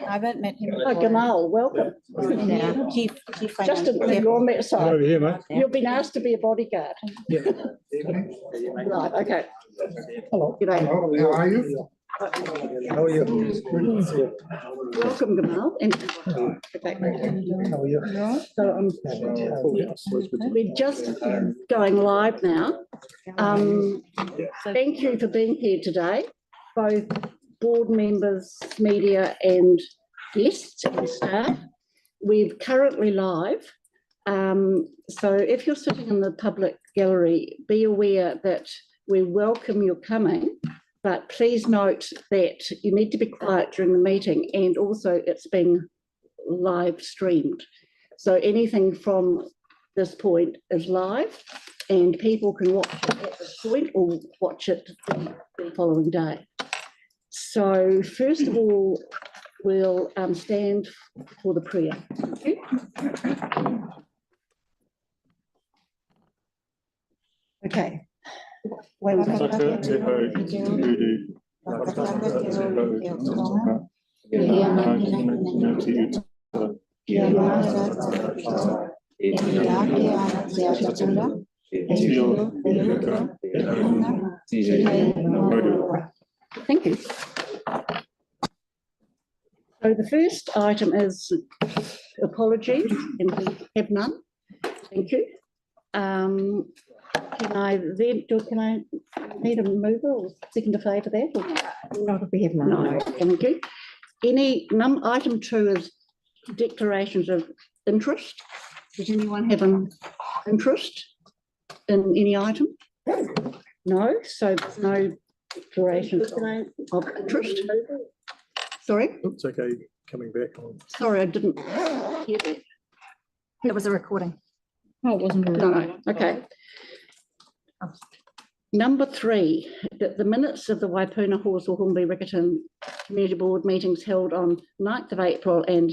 I haven't met him. Oh, Gamal, welcome. Yeah. Just ignore me. Sorry. Over here, mate. You've been asked to be a bodyguard. Yeah. Right, okay. Hello. G'day. How are you? How are you? Welcome, Gamal. Okay. How are you? So we're just going live now. Thank you for being here today, both board members, media and guests and staff. We're currently live. So if you're sitting in the public gallery, be aware that we welcome your coming, but please note that you need to be quiet during the meeting, and also it's being live streamed. So anything from this point is live and people can watch it at this point or watch it the following day. So first of all, we'll stand for the prayer. Thank you. Okay. Thank you. So the first item is apologies, and we have none. Thank you. Can I need a mover or second to favour that? Not if we have none. No, thank you. Item 2 is declarations of interest. Does anyone have an interest in any item? No, so there's no declarations of interest. Sorry? It's okay, coming back on. Sorry, I didn't hear that. It was a recording. Oh, it wasn't. No, okay. Number 3, that the minutes of the Waipuna Halswell-Hornby-Riccarton Community Board meetings held on 9th of April and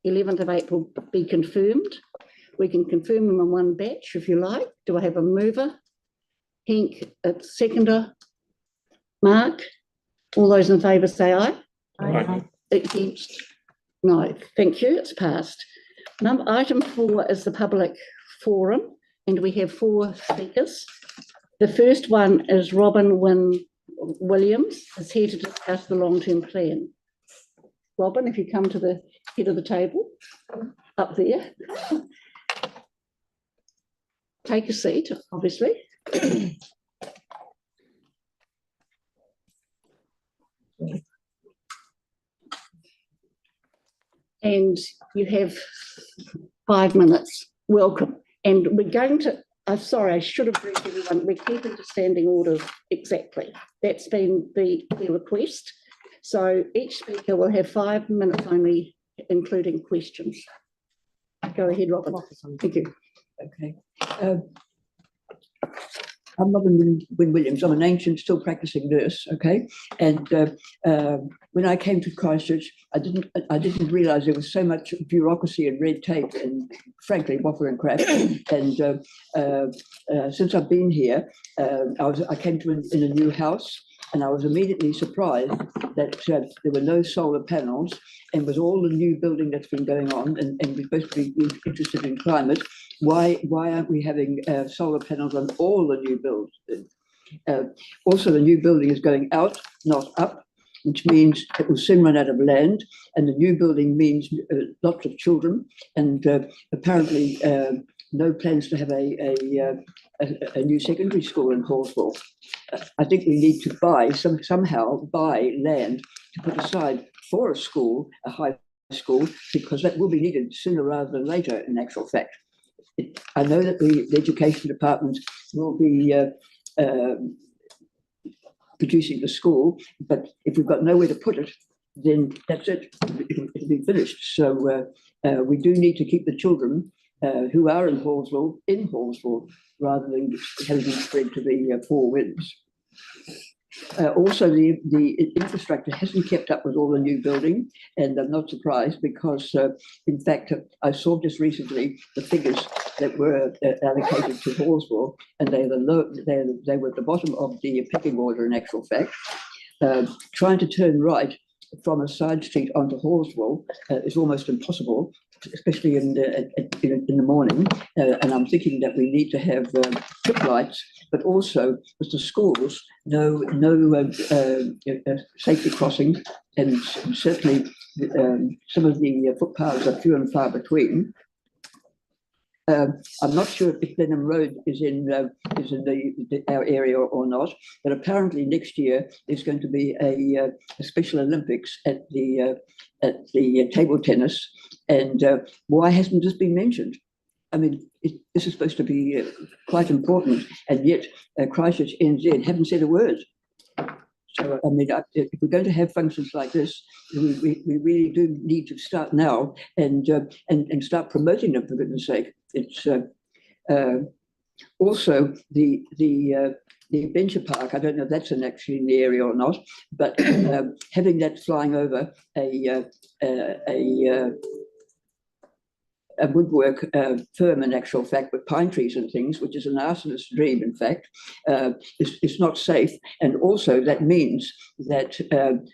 11th of April be confirmed. We can confirm them in one batch if you like. Do I have a mover? Henk, a seconder? Mark? All those in favour say aye. Aye. Against? No. Thank you. It's passed. Item 4 is the public forum, and we have 4 speakers. The first one is Robin Williams, is here to discuss the long-term plan. Robin, if you come to the head of the table, up there. Take a seat, obviously. And you have 5 minutes. Welcome. And we're going to, I'm sorry, I should have briefed everyone, we're keeping to standing orders exactly. That's been the request. So each speaker will have 5 minutes only, including questions. Go ahead, Robin. Thank you. Okay. I'm Robin Williams. I'm an ancient, still practicing nurse. Okay, and when I came to Christchurch, I didn't realise there was so much bureaucracy and red tape, and frankly, waffle and crap. And since I've been here, I came to in a new house, and I was immediately surprised that there were no solar panels, and with all the new building that's been going on, and we're supposed to be interested in climate. Why aren't we having solar panels on all the new builds? Also, the new building is going out, not up, which means it will soon run out of land. And the new building means lots of children, and apparently no plans to have a new secondary school in Halswell. I think we need to somehow buy land to put aside for a school, a high school, because that will be needed sooner rather than later, in actual fact. I know that the education department will be producing the school, but if we've got nowhere to put it, then that's it. It'll be finished. So we do need to keep the children who are in Halswell, rather than having them spread to the 4 winds. Also, the infrastructure hasn't kept up with all the new building, and I'm not surprised because, in fact, I saw just recently the figures that were allocated to Halswell, and they were at the bottom of the pecking order in actual fact. Trying to turn right from a side street onto Halswell is almost impossible, especially in the morning. And I'm thinking that we need to have trip lights, but also with the schools, no safety crossing, and certainly some of the footpaths are few and far between. I'm not sure if Blenheim Road is in our area or not, but apparently next year there's going to be a Special Olympics at the table tennis, and why hasn't this been mentioned? I mean, this is supposed to be quite important, and yet Christchurch NZ haven't said a word. So, I mean, if we're going to have functions like this, we really do need to start now and start promoting them, for goodness sake. It's also the adventure park. I don't know if that's actually in the area or not, but having that flying over a woodwork firm, in actual fact, with pine trees and things, which is an arsonist's dream, in fact, is not safe. And also that means that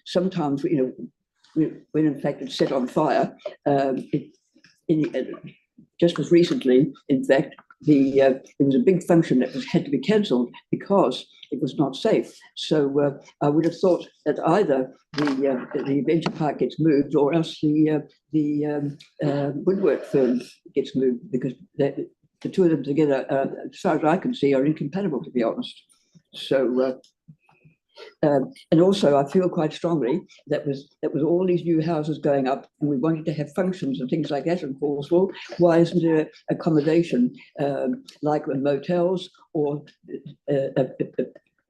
sometimes, when in fact it's set on fire, just as recently, in fact, there was a big function that had to be cancelled because it was not safe. So I would have thought that either the adventure park gets moved, or else the woodwork firm gets moved, because the two of them together, as far as I can see, are incompatible, to be honest. So. And also, I feel quite strongly that with all these new houses going up, and we wanted to have functions and things like that in Halswell, why isn't there accommodation like motels or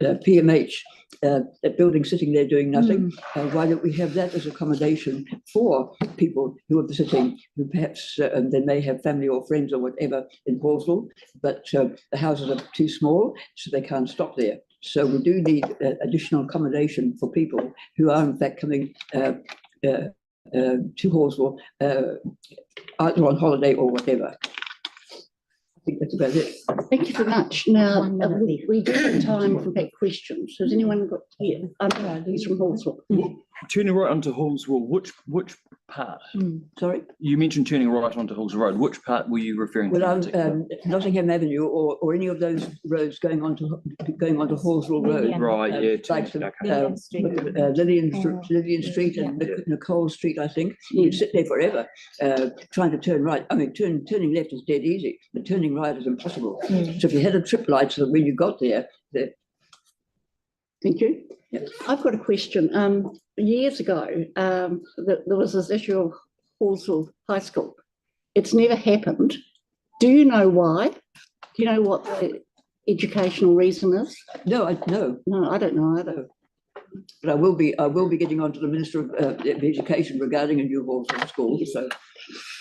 PMH, that building sitting there doing nothing? Why don't we have that as accommodation for people who are visiting, who perhaps they may have family or friends or whatever in Halswell, but the houses are too small, so they can't stop there. So we do need additional accommodation for people who are in fact coming to Halswell, either on holiday or whatever. I think that's about it. Thank you very much. Now, we do have time for back questions. Has anyone got here? He's from Halswell. Turning right onto Halswell, which part? Sorry? You mentioned turning right onto Halswell Road. Which part were you referring to? Well, Nottingham Avenue or any of those roads going onto Halswell Road. Right, yeah. Like Lillian Street. Lillian Street and Nicole Street, I think. You can sit there forever trying to turn right. I mean, turning left is dead easy, but turning right is impossible. So if you had a trip light, so that when you got there. Thank you. Yep. I've got a question. Years ago, there was this issue of Halswell High School. It's never happened. Do you know why? Do you know what the educational reason is? No, I don't know either. But I will be getting on to the Minister of Education regarding a new Halswell school. So,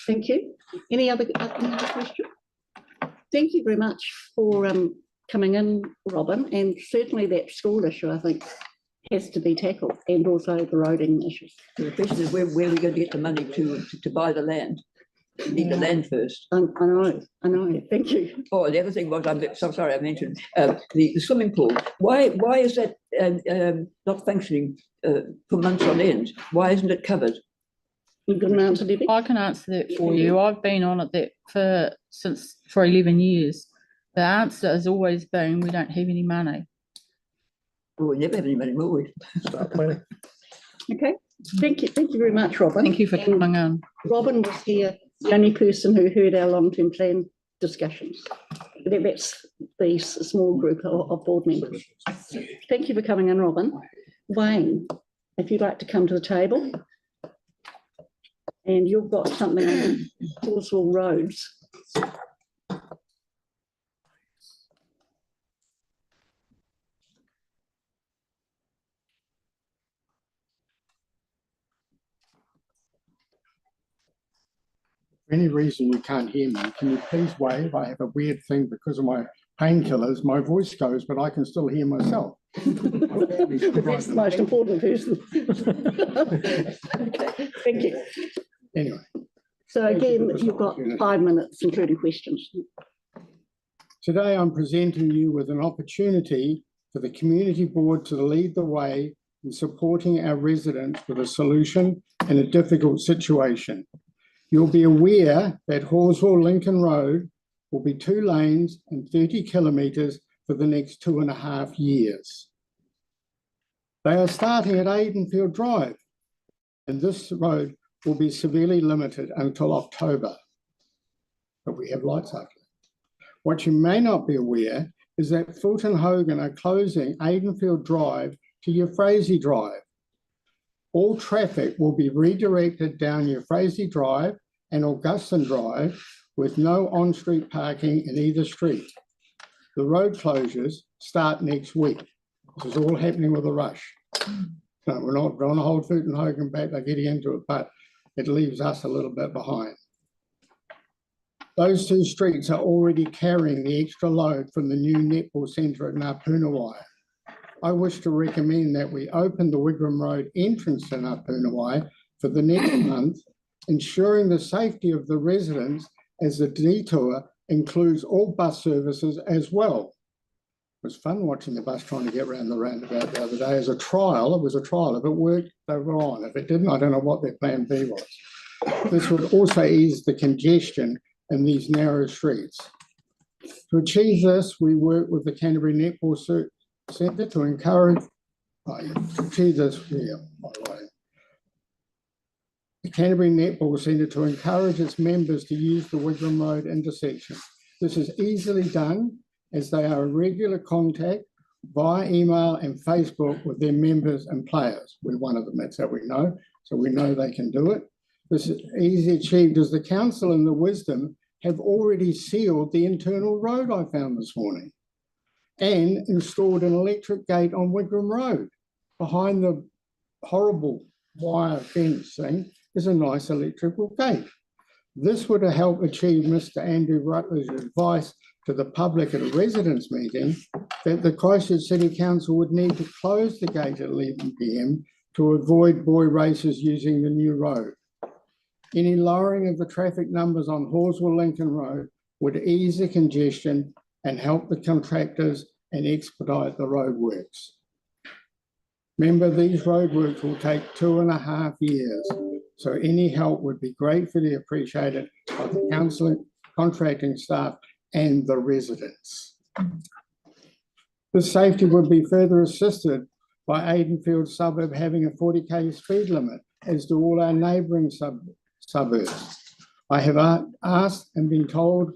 thank you. Any other question? Thank you very much for coming in, Robin, and certainly that school issue, I think, has to be tackled, and also the roading issues. the question is where we're going to get the money to buy the land. We need the land first. I know. Thank you. Oh, the other thing was, I'm so sorry I mentioned the swimming pool. Why is that not functioning for months on end? Why isn't it covered? You've got an answer, Debbie? I can answer that for you. I've been on it for 11 years. The answer has always been we don't have any money. Well, we never have any money, will we? Start planning. Okay. Thank you very much, Robin. Thank you for coming in. Robin was here, the only person who heard our long-term plan discussions. That's the small group of board members. Thank you for coming in, Robin. Wayne, if you'd like to come to the table. And you've got something on Halswell roads. For any reason you can't hear me, can you please wave? I have a weird thing because of my painkillers. My voice goes, but I can still hear myself. That's the most important person. Okay, thank you. Anyway. So again, you've got 5 minutes, including questions. Today I'm presenting you with an opportunity for the community board to lead the way in supporting our residents with a solution in a difficult situation. You'll be aware that Halswell-Lincoln Road will be 2 lanes and 30 kilometres for the next 2.5 years. They are starting at Aidenfield Drive, and this road will be severely limited until October. But we have lights after. What you may not be aware is that Fulton Hogan are closing Aidenfield Drive to Euphrasia Drive. All traffic will be redirected down Euphrasia Drive and Augustine Drive with no on-street parking in either street. The road closures start next week. This is all happening with a rush. No, we're not going to hold Fulton Hogan back. They're getting into it, but it leaves us a little bit behind. Those 2 streets are already carrying the extra load from the new netball centre at Ngapunawai. I wish to recommend that we open the Wigram Road entrance to Ngapunawai for the next month, ensuring the safety of the residents as the detour includes all bus services as well. It was fun watching the bus trying to get around the roundabout the other day as a trial. It was a trial. If it worked, they were on. If it didn't, I don't know what their plan B was. This would also ease the congestion in these narrow streets. To achieve this, we work with the Canterbury Netball Centre to encourage, the Canterbury Netball Centre to encourage its members to use the Wigram Road intersection. This is easily done as they are in regular contact via email and Facebook with their members and players. We're one of them, that's how we know. So we know they can do it. This is easily achieved as the council and the Wisdom have already sealed the internal road I found this morning and installed an electric gate on Wigram Road. Behind the horrible wire fence thing is a nice electrical gate. This would help achieve Mr. Andrew Rutledge's advice to the public at a residents' meeting that the Christchurch City Council would need to close the gate at 11 p.m. to avoid boy racers using the new road. Any lowering of the traffic numbers on Halswell-Lincoln Road would ease the congestion and help the contractors and expedite the roadworks. Remember, these roadworks will take 2.5 years, so any help would be gratefully appreciated by the council, contracting staff and the residents. The safety would be further assisted by Aidenfield suburb having a 40k speed limit, as do all our neighbouring suburbs. I have asked and been told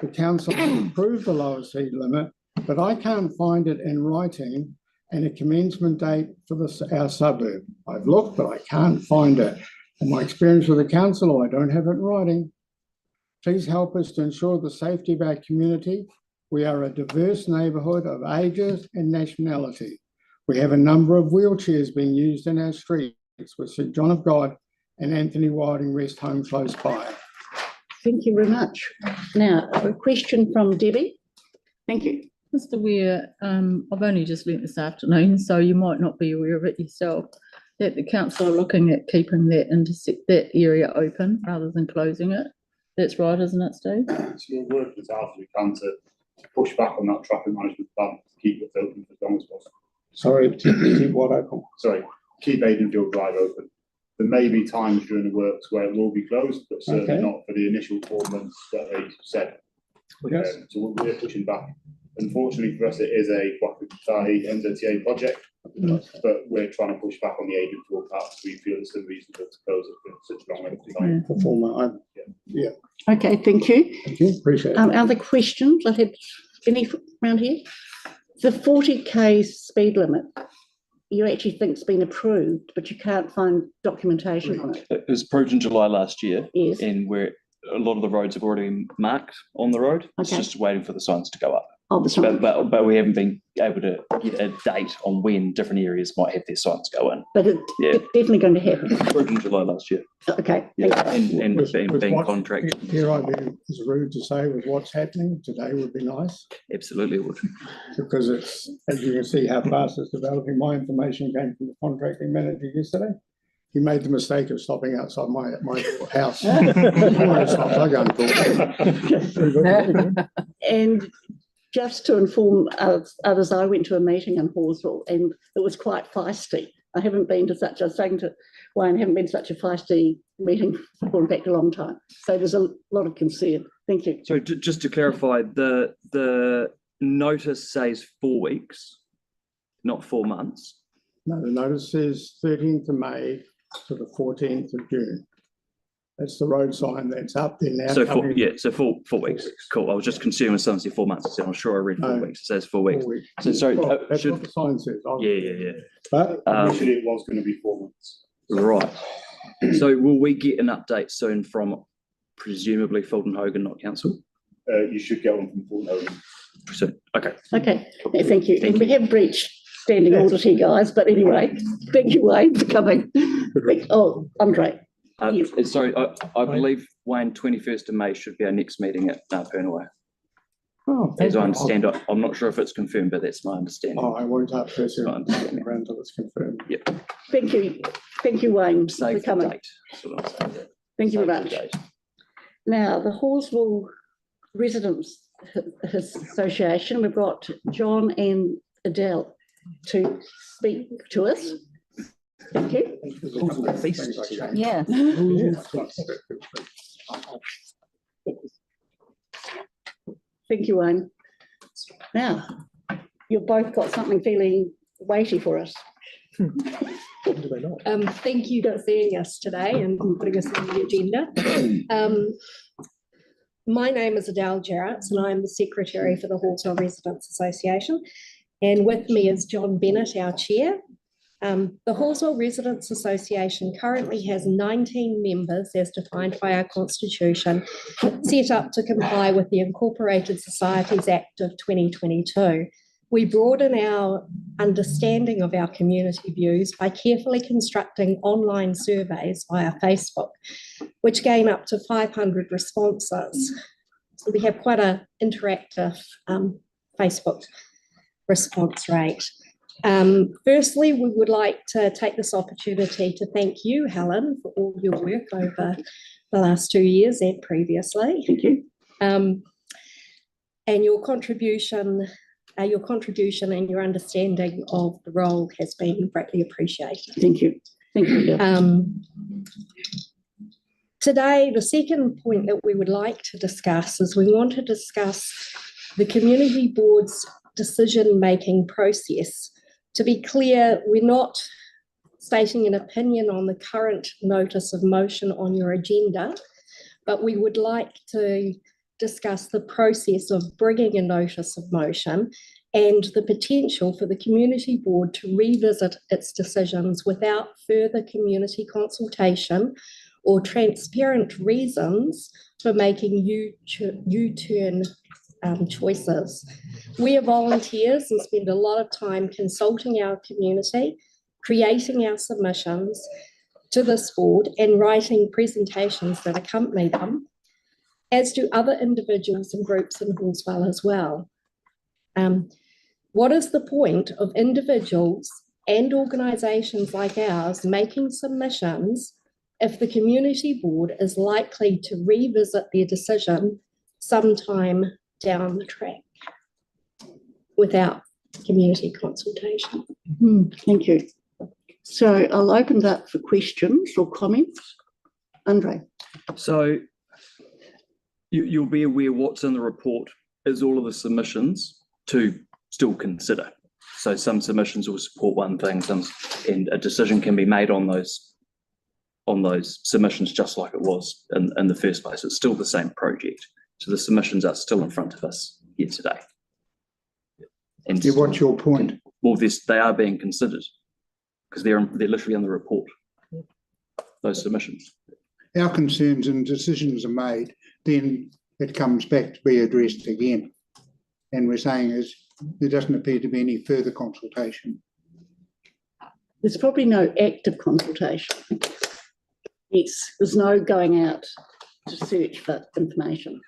the council to approve the lower speed limit, but I can't find it in writing and a commencement date for our suburb. I've looked, but I can't find it. In my experience with the council, I don't have it in writing. Please help us to ensure the safety of our community. We are a diverse neighbourhood of ages and nationality. We have a number of wheelchairs being used in our streets with St John of God and Anthony Wilding Rest Home close by. Thank you very much. Now, a question from Debbie. Thank you. Mr. Weir, I've only just learnt this afternoon, so you might not be aware of it yourself, that the council are looking at keeping that area open rather than closing it. That's right, isn't it, Steve? So we'll work as hard as we can to push back on that traffic management plan to keep it open for as long as possible. Sorry, keep what open? Sorry, keep Aidenfield Drive open. There may be times during the works where it will be closed, but certainly not for the initial 4 months that they said. Yes. So we're pushing back. Unfortunately for us, it is a Waipuna NZTA project, but we're trying to push back on the Aidenfield part because we feel it's unreasonable to close it for such a long length of time. Performer, yeah. Okay, thank you. Thank you, appreciate it. Other questions? I have any around here? The 40k speed limit, you actually think it's been approved, but you can't find documentation on it. It was approved in July last year, Yes. and where a lot of the roads have already been marked on the road. It's Okay. just waiting for the signs to go up. Oh, that's right. But we haven't been able to get a date on when different areas might have their signs go in. But it's definitely going to happen. Approved in July last year. Okay. Yeah, Thank you. and being what- contracted. Here I be as rude to say with what's happening today would be nice, Absolutely would. because it's, as you can see how fast it's developing. My information came from the contracting manager yesterday. He made the mistake of stopping outside my house. I go and talk. And just to inform others, I went to a meeting in Halswell and it was quite feisty. I haven't been to such, I was saying to Wayne, I haven't been to such a feisty meeting for in fact a long time. So there's a lot of concern. Thank you. So just to clarify, the notice says 4 weeks, not 4 months. No, the notice says 13th of May to the 14th of June. That's the road sign that's up there now. So covering so 4 weeks. Cool. I was just concerned when someone said 4 months. So I'm sure I read 4 No. weeks. It says 4 weeks. 4 weeks. So sorry, Well, that's should- what the sign says. Yeah. But Initially, it was going to be 4 months. Right. So will we get an update soon from presumably Fulton Hogan, not council? You should get one from Fulton Hogan. So, okay. Okay, thank you. Thank We have breached standing order here, guys, but anyway, thank you, Wayne, for coming. Oh, Andre. Yes. Sorry, I believe, Wayne, 21st of May should be our next meeting at Purnaway. oh, As I understand it, I'm not sure if it's confirmed, but that's my understanding. I won't upset you Fine. around until it's confirmed. Thank you, Wayne, for Save the coming. date. That's what I'm saying. Thank you Save very the much. date. Now, the Halswell Residents Association, we've got John and Adele to speak to us. Thank you. Yeah. Thank you, Wayne. Now, you've both got something feeling weighty for us. Do they not? Thank you for seeing us today and putting us on the agenda. My name is Adele Jarrett and I'm the Secretary for the Halswell Residents Association. And with me is John Bennett, our Chair. The Halswell Residents Association currently has 19 members as defined by our Constitution, set up to comply with the Incorporated Societies Act of 2022. We broaden our understanding of our community views by carefully constructing online surveys via Facebook, which gain up to 500 responses. So we have quite an interactive Facebook response rate. Firstly, we would like to take this opportunity to thank you, Helen, for all your work over the last 2 years and previously. Thank you. And your contribution and your understanding of the role has been greatly appreciated. Thank you. Thank you, Adele. Today, the second point that we would like to discuss is we want to discuss the community board's decision-making process. To be clear, we're not stating an opinion on the current notice of motion on your agenda, but we would like to discuss the process of bringing a notice of motion and the potential for the community board to revisit its decisions without further community consultation or transparent reasons for making U-turn choices. We are volunteers and spend a lot of time consulting our community, creating our submissions to this board and writing presentations that accompany them, as do other individuals and groups in Halswell as well. What is the point of individuals and organisations like ours making submissions if the community board is likely to revisit their decision sometime down the track without community consultation? Thank you. So I'll open it up for questions or comments. Andre. So you'll be aware what's in the report is all of the submissions to still consider. So some submissions will support one thing, and a decision can be made on those submissions just like it was in the first place. It's still the same project. So the submissions are still in front of us here today. And What's your point? well, they are being considered because they're literally in the report, those submissions. Our concerns and decisions are made, then it comes back to be addressed again. And we're saying is there doesn't appear to be any further consultation. There's probably no active consultation. Yes, there's no going out to search for information.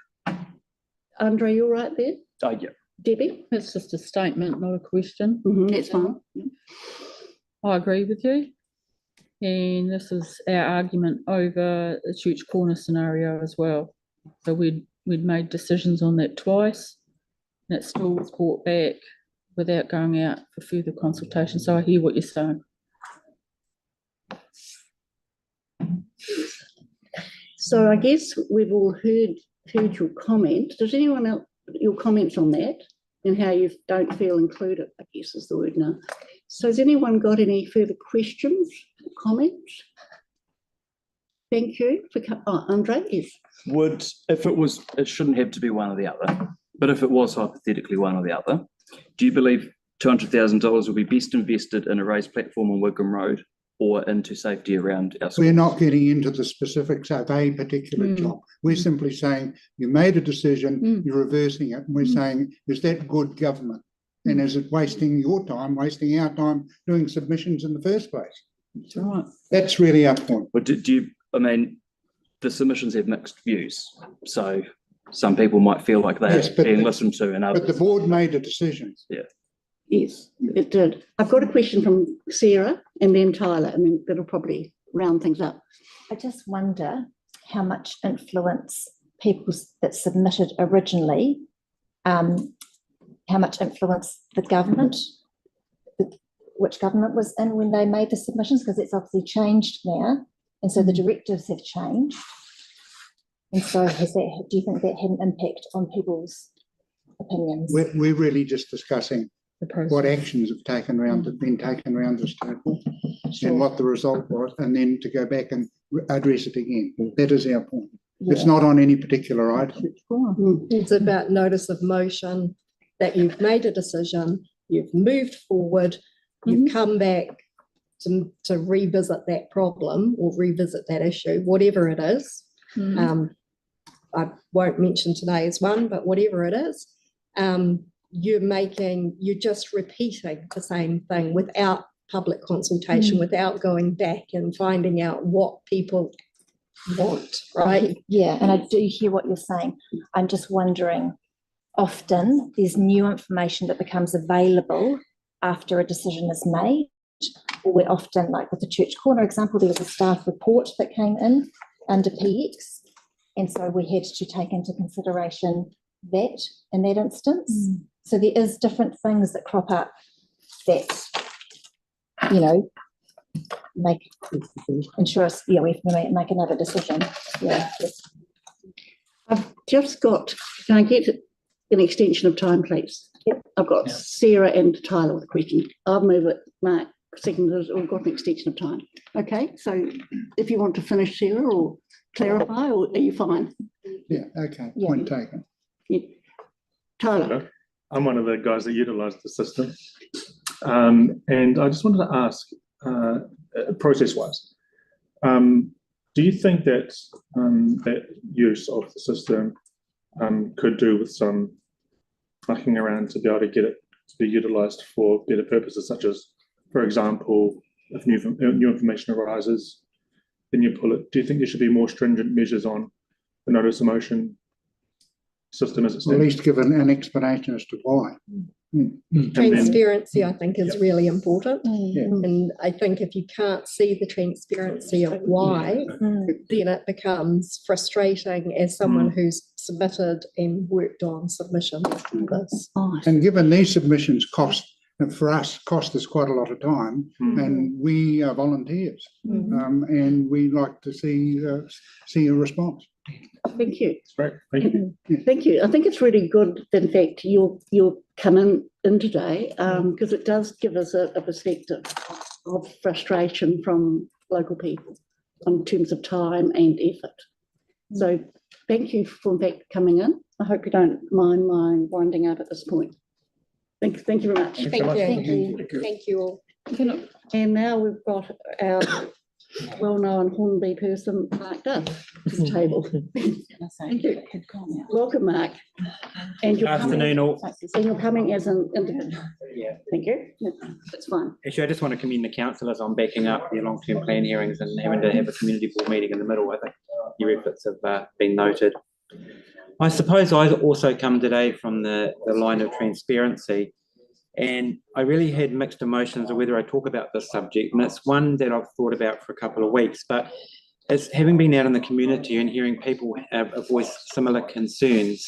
Andre, you're right there? Oh, yeah. Debbie? It's just a statement, not a question. That's fine. I agree with you. And this is our argument over the Church Corner scenario as well. So we'd made decisions on that twice, and it still was brought back without going out for further consultation. So I hear what you're saying. So I guess we've all heard your comment. Does anyone else, your comments on that and how you don't feel included, I guess is the word now. So has anyone got any further questions or comments? Thank you. Andre, yes. It shouldn't have to be one or the other, but if it was hypothetically one or the other, do you believe $200,000 will be best invested in a raised platform on Wigram Road or into safety around our schools? We're not getting into the specifics of a particular job. We're simply saying you made a decision, you're reversing it, and we're saying, is that good government? And is it wasting your time, wasting our time doing submissions in the first place? That's right. That's really our point. But the submissions have mixed views. So some people might feel like they're being listened to and others. But the board made a decision. Yeah. Yes, it did. I've got a question from Sarah and then Tyler, and then that'll probably round things up. I just wonder how much influence people that submitted originally, how much influence the government, which government was in when they made the submissions, because it's obviously changed now. And so the directives have changed. And so do you think that had an impact on people's opinions? We're really just discussing what actions have been taken around this table and what the result was, and then to go back and address it again. That is our point. It's not on any particular item. It's about notice of motion, that you've made a decision, you've moved forward, you've come back to revisit that problem or revisit that issue, whatever it is. I won't mention today's one, but whatever it is, you're just repeating the same thing without public consultation, without going back and finding out what people want, right? Yeah, and I do hear what you're saying. I'm just wondering, often there's new information that becomes available after a decision is made, or we're often, like with the Church Corner example, there was a staff report that came in under PX, and so we had to take into consideration that in that instance. So there is different things that crop up that, ensure us, we have to make another decision. Yeah. I've just got, can I get an extension of time, please? Yep. I've got Sarah and Tyler with a question. I'll move it, Mark, seconded, we've got an extension of time. Okay, so if you want to finish, Sarah, or clarify, or are you fine? Yeah, okay, point taken. Yeah. Tyler. I'm one of the guys that utilised the system. And I just wanted to ask, process-wise, do you think that that use of the system could do with some mucking around to be able to get it to be utilised for better purposes, such as, for example, if new information arises, then you pull it? Do you think there should be more stringent measures on the notice of motion system as it stands? At least give an explanation as to why. Transparency, I think, is really important. Yeah. And I think if you can't see the transparency of why, then it becomes frustrating as someone who's submitted and worked on submissions like this. And given these submissions cost us quite a lot of time, and we are volunteers, and we like to see a response. Thank you. Great, thank you. Thank you. I think it's really good that, in fact, you're coming in today, because it does give us a perspective of frustration from local people in terms of time and effort. So thank you for, in fact, coming in. I hope you don't mind my winding up at this point. Thank you very much. Thank you all. And now we've got our well-known Hornby person, Mark Duff, to the table. Thank you. Welcome, Mark. And you're Afternoon, all. And you're coming as an individual. Yeah. Thank you. That's fine. Actually, I just want to commend the councillors on backing up their long-term plan hearings and having to have a community board meeting in the middle. I think your efforts have been noted. I suppose I also come today from the line of transparency, and I really had mixed emotions of whether I talk about this subject, and it's one that I've thought about for a couple of weeks, but it's having been out in the community and hearing people voice similar concerns,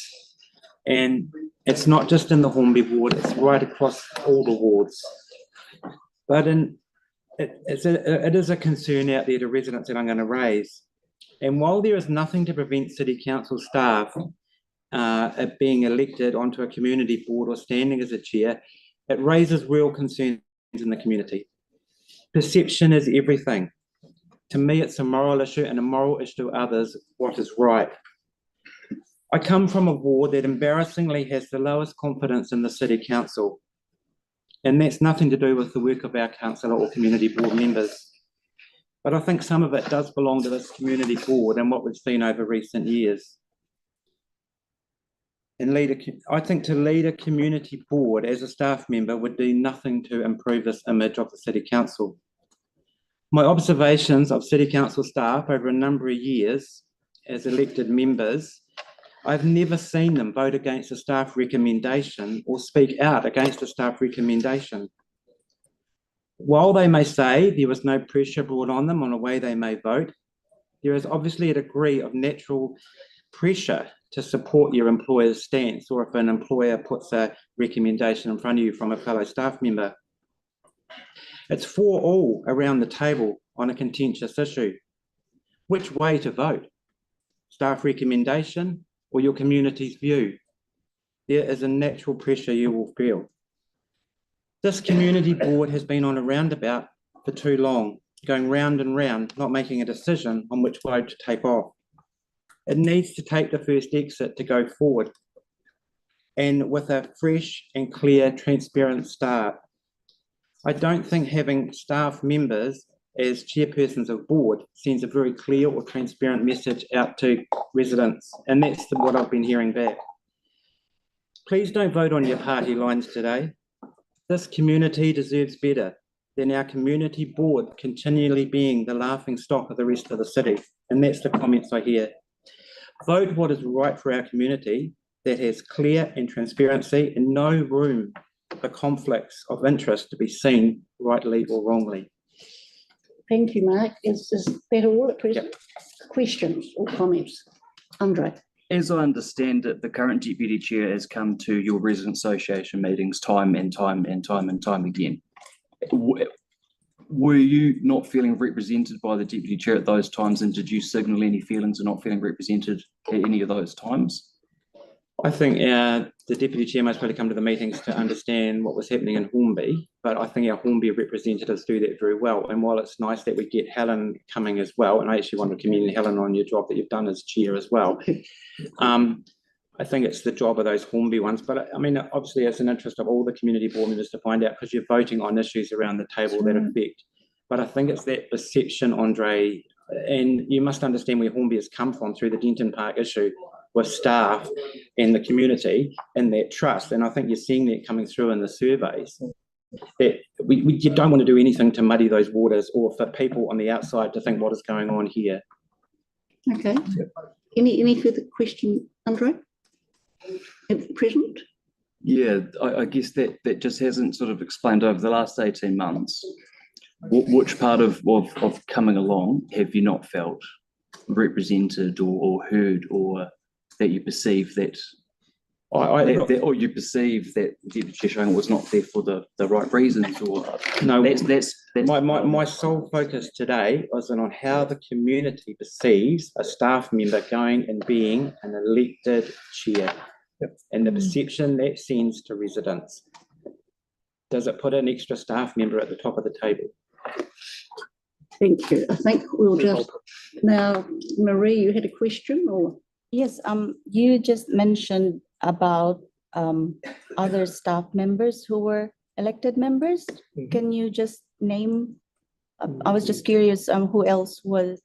and it's not just in the Hornby ward, it's right across all the wards. But it is a concern out there to residents that I'm going to raise, And while there is nothing to prevent City Council staff being elected onto a community board or standing as a chair, it raises real concerns in the community. Perception is everything. To me, it's a moral issue, and a moral issue to others, what is right. I come from a ward that embarrassingly has the lowest confidence in the City Council, and that's nothing to do with the work of our councillor or community board members. But I think some of it does belong to this community board and what we've seen over recent years. And I think to lead a community board as a staff member would do nothing to improve this image of the City Council. My observations of City Council staff over a number of years as elected members, I've never seen them vote against a staff recommendation or speak out against a staff recommendation. While they may say there was no pressure brought on them on the way they may vote, there is obviously a degree of natural pressure to support your employer's stance, or if an employer puts a recommendation in front of you from a fellow staff member. It's for all around the table on a contentious issue. Which way to vote? Staff recommendation or your community's view? There is a natural pressure you will feel. This community board has been on a roundabout for too long, going round and round, not making a decision on which road to take off. It needs to take the first exit to go forward, and with a fresh and clear, transparent start. I don't think having staff members as chairpersons of board sends a very clear or transparent message out to residents, and that's what I've been hearing back. Please don't vote on your party lines today. This community deserves better than our community board continually being the laughing stock of the rest of the city, and that's the comments I hear. Vote what is right for our community that has clear and transparency and no room for conflicts of interest to be seen rightly or wrongly. Thank you, Mark. Is that all at present? Yep. Questions or comments? Andre. As I understand it, the current deputy chair has come to your resident association meetings time and time again. Were you not feeling represented by the deputy chair at those times, and did you signal any feelings of not feeling represented at any of those times? I think the deputy chair most probably come to the meetings to understand what was happening in Hornby, but I think our Hornby representatives do that very well. And while it's nice that we get Helen coming as well, and I actually want to commend Helen on your job that you've done as chair as well, I think it's the job of those Hornby ones. But I mean, obviously it's an interest of all the community board members to find out, because you're voting on issues around the table that affect. But I think it's that perception, Andre, and you must understand where Hornby has come from through the Denton Park issue with staff and the community and that trust. And I think you're seeing that coming through in the surveys, that you don't want to do anything to muddy those waters or for people on the outside to think what is going on here. Okay. Any further question, Andre? At present? Yeah, I guess that just hasn't sort of explained over the last 18 months. Which part of coming along have you not felt represented or heard, or that you perceive that, or you perceive that the deputy chair was not there for the right reasons? Or no, that's my sole focus today was on how the community perceives a staff member going and being an elected chair. Yep. And the perception that sends to residents. Does it put an extra staff member at the top of the table? Thank you. I think we'll just now, Marie, you had a question, or? Yes, you just mentioned about other staff members who were elected members. Mm-hmm. Can you just name? I was just curious. Who else were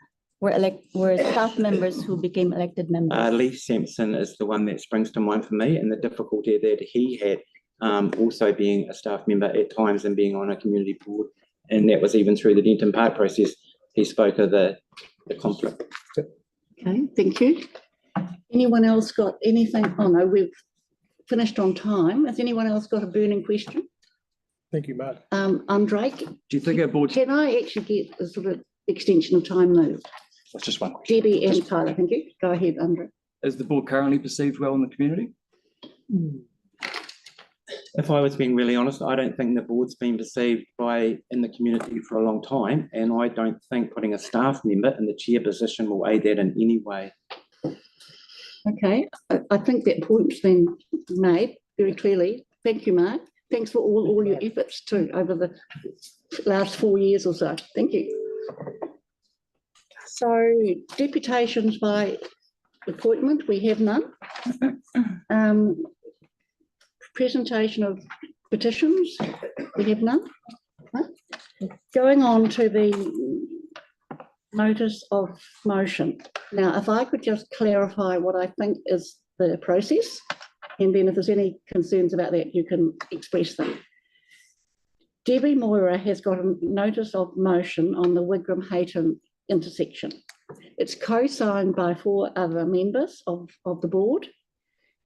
staff members who became elected members? Lee Sampson is the one that springs to mind for me, and the difficulty that he had also being a staff member at times and being on a community board, and that was even through the Denton Park process. He spoke of the conflict. Okay, thank you. Anyone else got anything? Oh no, we've finished on time. Has anyone else got a burning question? Thank you, Mark. Andre, do you think our board can I actually get a sort of extension of time though? That's just one question. Debbie and Tyler, thank you. Go ahead, Andre. Is the board currently perceived well in the community? if I was being really honest, I don't think the board's been perceived in the community for a long time, and I don't think putting a staff member in the chair position will aid that in any way. Okay, I think that point's been made very clearly. Thank you, Mark. Thanks for all your efforts too over the last 4 years or so. Thank you. So deputations by appointment, we have none. Presentation of petitions, we have none. Huh? Going on to the notice of motion. Now, if I could just clarify what I think is the process, and then if there's any concerns about that, you can express them. Debbie Moira has got a notice of motion on the Wigram-Hayton intersection. It's co-signed by 4 other members of the board,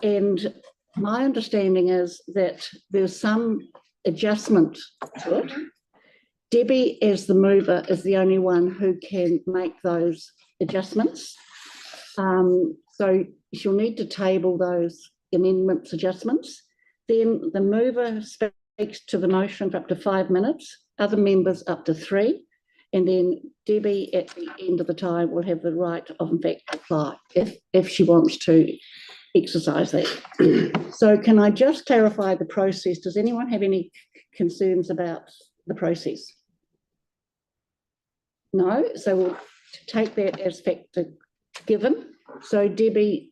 and my understanding is that there's some adjustment to it. Debbie, as the mover, is the only one who can make those adjustments. So she'll need to table those amendments, adjustments. Then the mover speaks to the motion for up to 5 minutes, other members up to 3. And then Debbie, at the end of the time, will have the right of, in fact, reply if she wants to exercise that. So can I just clarify the process? Does anyone have any concerns about the process? No? So we'll take that as fact given. So Debbie,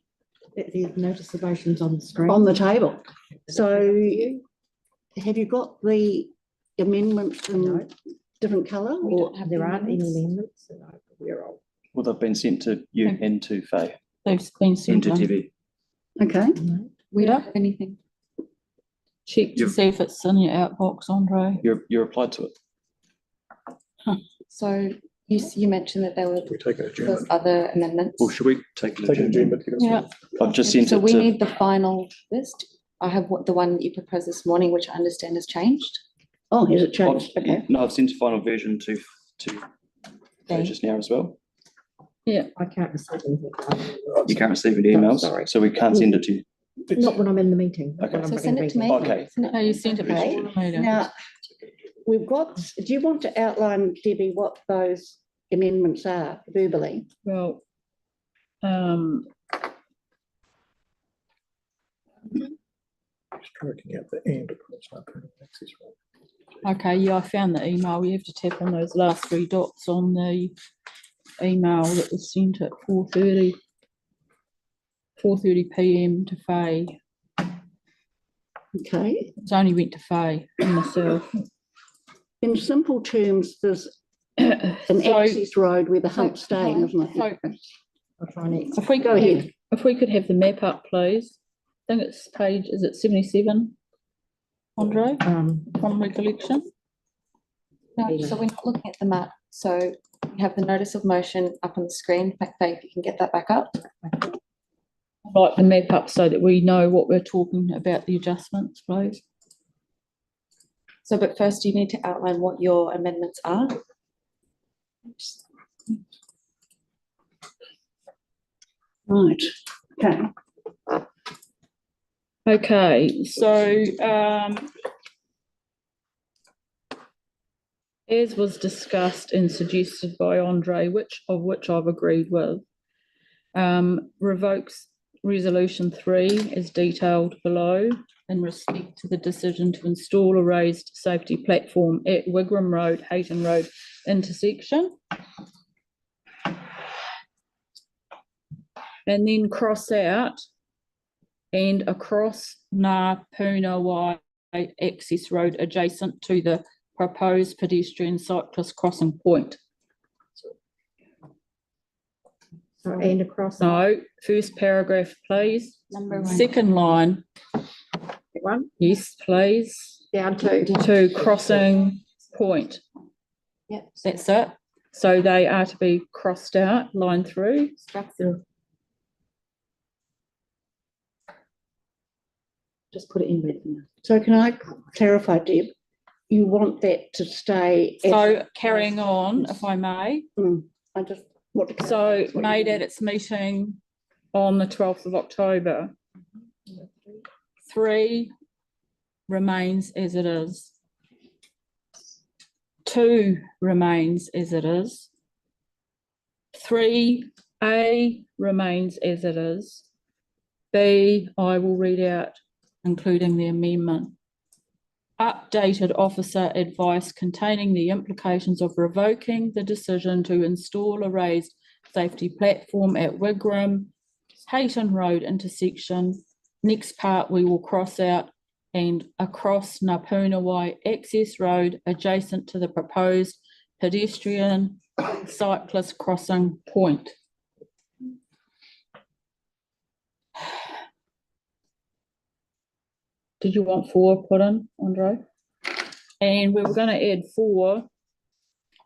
The notice of motion's on the screen. on the table. So have you got the amendments in different colour? We Or don't have, there aren't any amendments that I'm aware of. Well, they've been sent to you and to Faye They've been and sent to in. Debbie. Okay. We don't have anything. Check to You've- see if it's in your outbox, Andre. You replied to it. So you mentioned that there were We take an those other amendments. Well, should we take an Take an agenda? agenda. Yeah. I've just sent So it we to, need the final list. I have the one that you proposed this morning, which I understand has changed. Oh, has it changed? Okay. no, I've sent a final version to Faye just now as well. I can't receive anything. You can't receive any emails, sorry. so we can't send it to you. Not when I'm in the meeting. not Okay. when I'm So running send it to meetings. me. Okay. No, you sent it Okay. before the meeting. Now, we've got, do you want to outline, Debbie, what those amendments are verbally? Well, Striking out the and across my access road. okay, yeah, I found the email. We have to tap on those last 3 dots on the email that was sent at 4:30 PM to Faye. Okay. It's only went to Faye and myself. In simple terms, there's an So- access road where the hump's staying, isn't it? So I'll try next. if we Go ahead. If we could have the map up, please. I think it's page, is it 77? Andre, from recollection? No, so we're not looking at the map. So we have the notice of motion up on the screen. In fact, Faye, if you can get that back up. Like the map up so that we know what we're talking about, the adjustments, please. So, but first you need to outline what your amendments are. Right. Okay. Okay, so as was discussed and suggested by Andre, which I've agreed with, revokes resolution 3 as detailed below in respect to the decision to install a raised safety platform at Wigram Road, Hayton Road intersection. And then cross out and across Ngā Puna Wai access road adjacent to the proposed pedestrian cyclist crossing point. So, and across. No, first paragraph, please. Number 1. Second line, One, yes, please. down to. To crossing point. Yep. That's it. So they are to be crossed out, line through. Structure. Just put it in red. So can I clarify, Deb? You want that to stay? as- So carrying on, if I may. I just want to. So made at its meeting on the 12th of October. 3 remains as it is. 2 remains as it is. 3A remains as it is. B, I will read out, including the amendment. Updated officer advice containing the implications of revoking the decision to install a raised safety platform at Wigram, Hayton Road intersection. Next part we will cross out and across Napunawai access road adjacent to the proposed pedestrian cyclist crossing point. Did you want 4 put in, Andre? And we were going to add 4.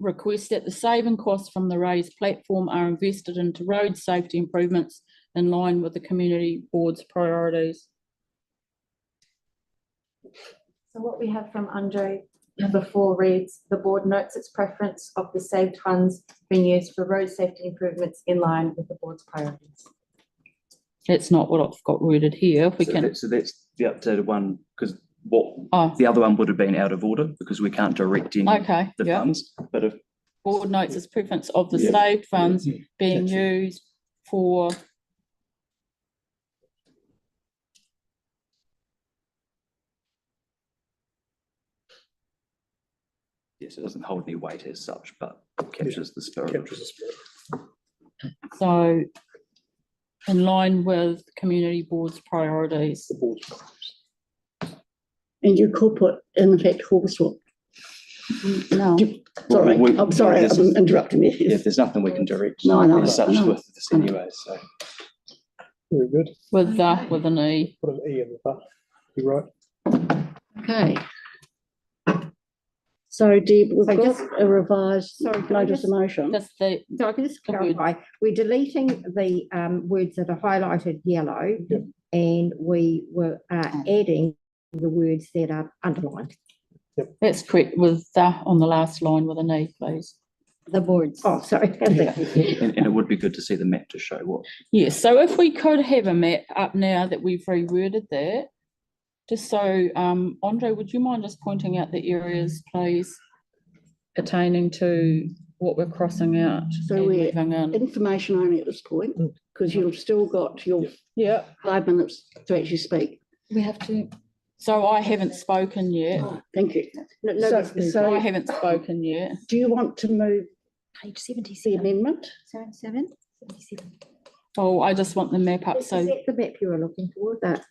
Request that the saving costs from the raised platform are invested into road safety improvements in line with the community board's priorities. So what we have from Andre number 4 reads, the board notes its preference of the saved funds being used for road safety improvements in line with the board's priorities. That's not what I've got worded here. If we So can. that's the updated one, because what Oh, the other one would have been out of order because we can't direct any okay. the Yeah. funds. But if Board notes its preference of the Yeah. saved funds being That's it. used for yes, it doesn't hold any weight as such, but captures the spirit. so in line with community board's priorities. And you could put, in effect, Horswell. No. Sorry, Well, I'm sorry, this I'm is- interrupting you. Yeah, there's nothing we can direct No, I know, as such I know. with this anyway. So Very good. With an E. Put an E in the front. You're right. Okay. So Deb, we've So got just- a revised Sorry, can I notice of just- motion. That's the, So I can just The word. clarify, we're deleting the words that are highlighted yellow. Yep. And we were adding the words that are underlined. that's correct with the on the last line with an E, please. The boards. Oh, sorry. and it would be good to see the map to show what. Yes, so if we could have a map up now that we've reworded that, just so, Andre, would you mind just pointing out the areas, please, pertaining to what we're crossing out So and we're moving in? information only at this point, because you've still got your Yeah, 5 minutes to actually speak. We have to, so I haven't spoken yet. Thank you. No, So, nobody's moved. I so haven't spoken yet. do you want to move Page the 77. amendment? 77? 77. Oh, I just want the map up, Is so, that the map you were looking for, that?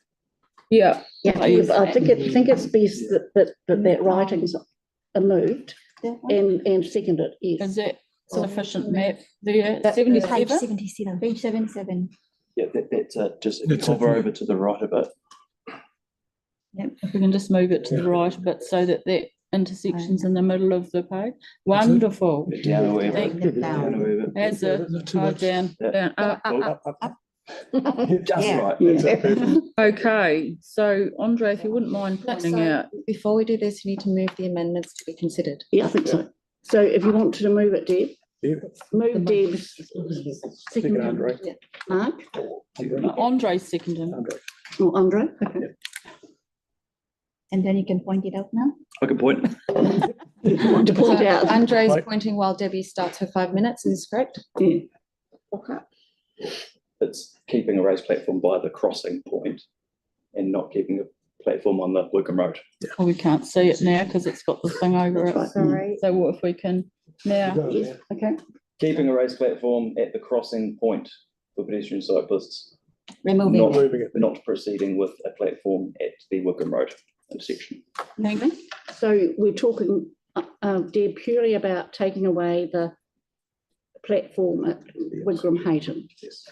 yeah. Yeah, please. I think it's best that writings are moved and seconded, Is yes. that sufficient map there? Page 77? 77. Page 77. Yeah, that's it. Just if you hover over to the right a bit. If we can just move it to the right a bit so that that intersection's in the middle of the page. Wonderful. Down a wee bit. Thank you. Down a wee bit. As a, down, Yeah. down, up. Just Yeah. right. Yeah. That's it. Okay, so Andre, if you wouldn't mind pointing so out, before we do this, you need to move the amendments to be considered. Yeah, I think so. So if you want to move it, Deb, Yeah. move Deb's Second, Andre. Mark Andre's seconding. or Andre. Okay. And then you can point it out now. I can point. If you want to point out. Andre's Right. pointing while Debbie starts her 5 minutes, is this correct? Yeah. It's keeping a raised platform by the crossing point and not keeping a platform on the Wigan Road. Oh, we can't see it now because it's got the thing over it. Sorry. So what if we can now? Yes, okay. Keeping a raised platform at the crossing point for pedestrian cyclists, Removing not, it. Moving it. not proceeding with a platform at the Wigan Road intersection. Thank you. So we're talking, Deb, purely about taking away the platform at Wigram Hayton. Yes.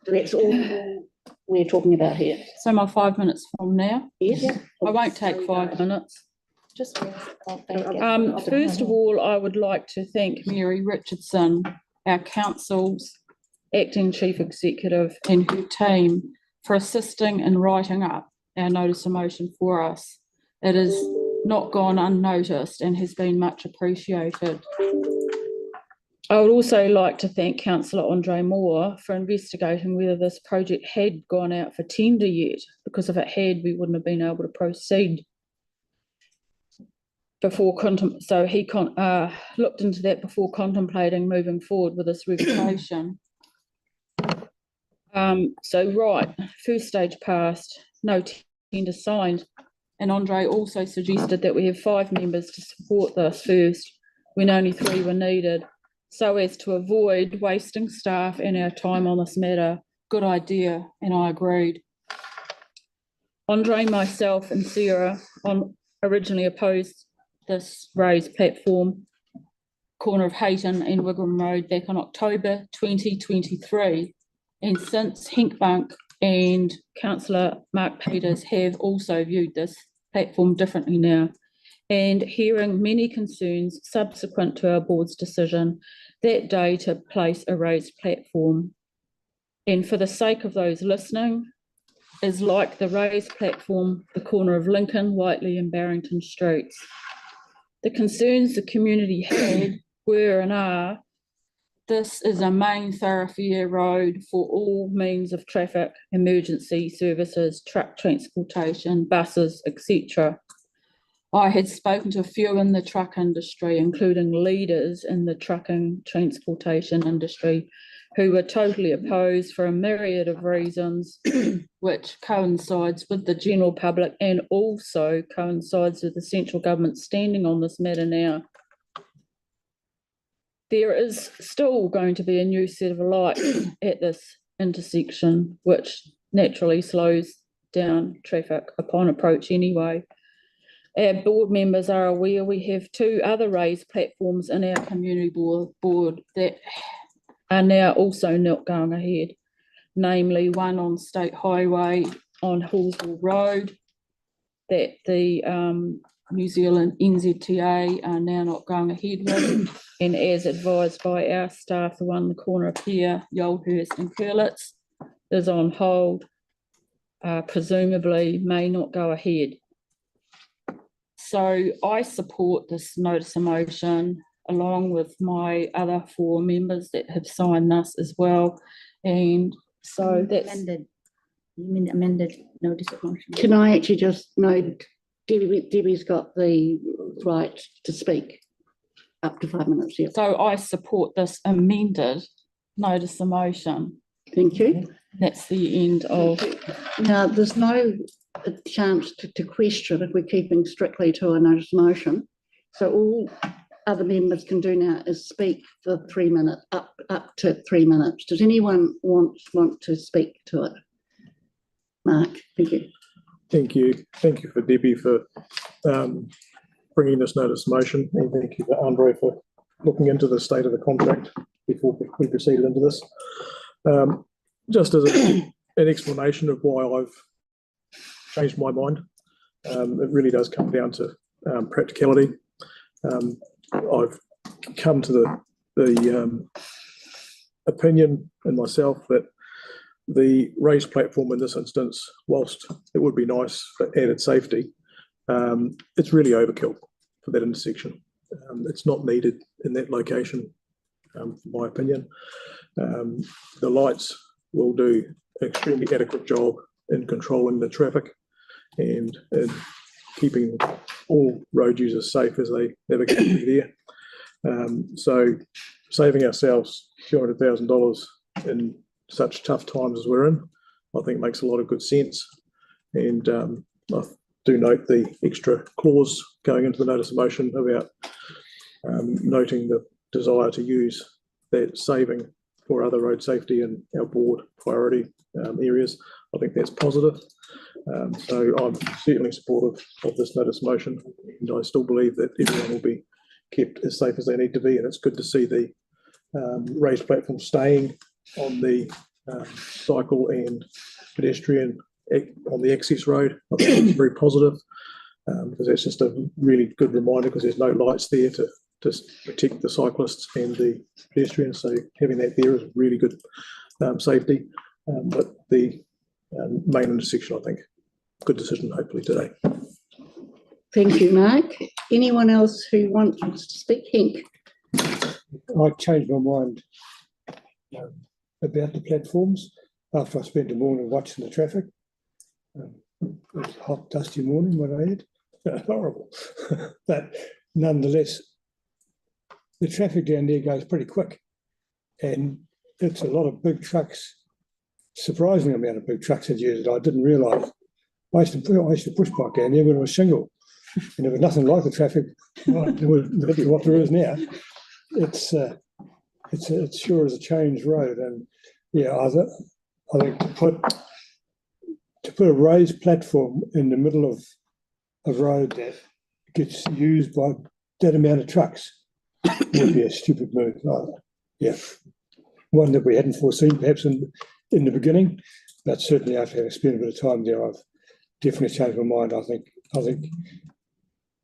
That's all we're talking about here. So my 5 minutes from now, Yes? I won't take 5 minutes. Just. Oh, First of all, I would like to thank Mary Richardson, our council's acting chief executive, and her team for assisting in writing up our notice of motion for us. It has not gone unnoticed and has been much appreciated. I would also like to thank Councillor Andre Moore for investigating whether this project had gone out for tender yet, because if it had, we wouldn't have been able to proceed so he looked into that before contemplating moving forward with this revocation. First stage passed, no tender signed. And Andre also suggested that we have 5 members to support this first, when only 3 were needed, so as to avoid wasting staff and our time on this matter. Good idea, and I agreed. Andre, myself, and Sarah originally opposed this raised platform, corner of Hayton and Wigram Road, back in October 2023. And since Henk Bunk and Councillor Mark Peters have also viewed this platform differently now, and hearing many concerns subsequent to our board's decision that day to place a raised platform. And for the sake of those listening, is like the raised platform, the corner of Lincoln, Whiteley and Barrington Streets. The concerns the community had were and are, this is a main thoroughfare road for all means of traffic, emergency services, truck transportation, buses, etc. I had spoken to a few in the truck industry, including leaders in the trucking transportation industry, who were totally opposed for a myriad of reasons, which coincides with the general public and also coincides with the central government standing on this matter now. There is still going to be a new set of lights at this intersection, which naturally slows down traffic upon approach anyway. Our board members are aware we have 2 other raised platforms in our community board that are now also not going ahead, namely one on State Highway on Halswell Road that the New Zealand NZTA are now not going ahead with, and as advised by our staff, the one in the corner up here, Yolhurst and Curlitz, is on hold, presumably may not go ahead. So I support this notice of motion along with my other 4 members that have signed this as well. And so that's... You mean amended notice of motion? Can I actually just note, Debbie's got the right to speak up to 5 minutes. Yeah. So I support this amended notice of motion. Thank you. That's the end of... Now, there's no chance to question if we're keeping strictly to a notice of motion. So all other members can do now is speak for 3 minutes, up to 3 minutes. Does anyone want to speak to it? Mark, thank you. Thank you. Thank you for Debbie for bringing this notice of motion, and thank you for Andre for looking into the state of the contract before we proceeded into this. Just as an explanation of why I've changed my mind, it really does come down to practicality. I've come to the opinion in myself that the raised platform in this instance, whilst it would be nice for added safety, it's really overkill for that intersection. It's not needed in that location, in my opinion. The lights will do an extremely adequate job in controlling the traffic and in keeping all road users safe as they navigate through there. So saving ourselves $200,000 in such tough times as we're in, I think makes a lot of good sense. And I do note the extra clause going into the notice of motion about noting the desire to use that saving for other road safety and our board priority areas. I think that's positive. So I'm certainly supportive of this notice of motion, and I still believe that everyone will be kept as safe as they need to be. And it's good to see the raised platform staying on the cycle and pedestrian on the access road. I think it's very positive, because that's just a really good reminder, because there's no lights there to protect the cyclists and the pedestrians. So having that there is really good safety. But the main intersection, I think, good decision hopefully today. Thank you, Mark. Anyone else who wants to speak? Henk? I changed my mind about the platforms after I spent the morning watching the traffic. It was a hot, dusty morning when I had. horrible. But nonetheless, the traffic down there goes pretty quick, and it's a lot of big trucks. Surprising amount of big trucks that use it. I didn't realise. I used to push bike down there when it was single, and there was nothing like the traffic what there is now. It's sure as a changed road, and yeah, I think to put a raised platform in the middle of a road that gets used by that amount of trucks would be a stupid move. Yeah, one that we hadn't foreseen perhaps in the beginning, but certainly after having spent a bit of time there, I've definitely changed my mind. I think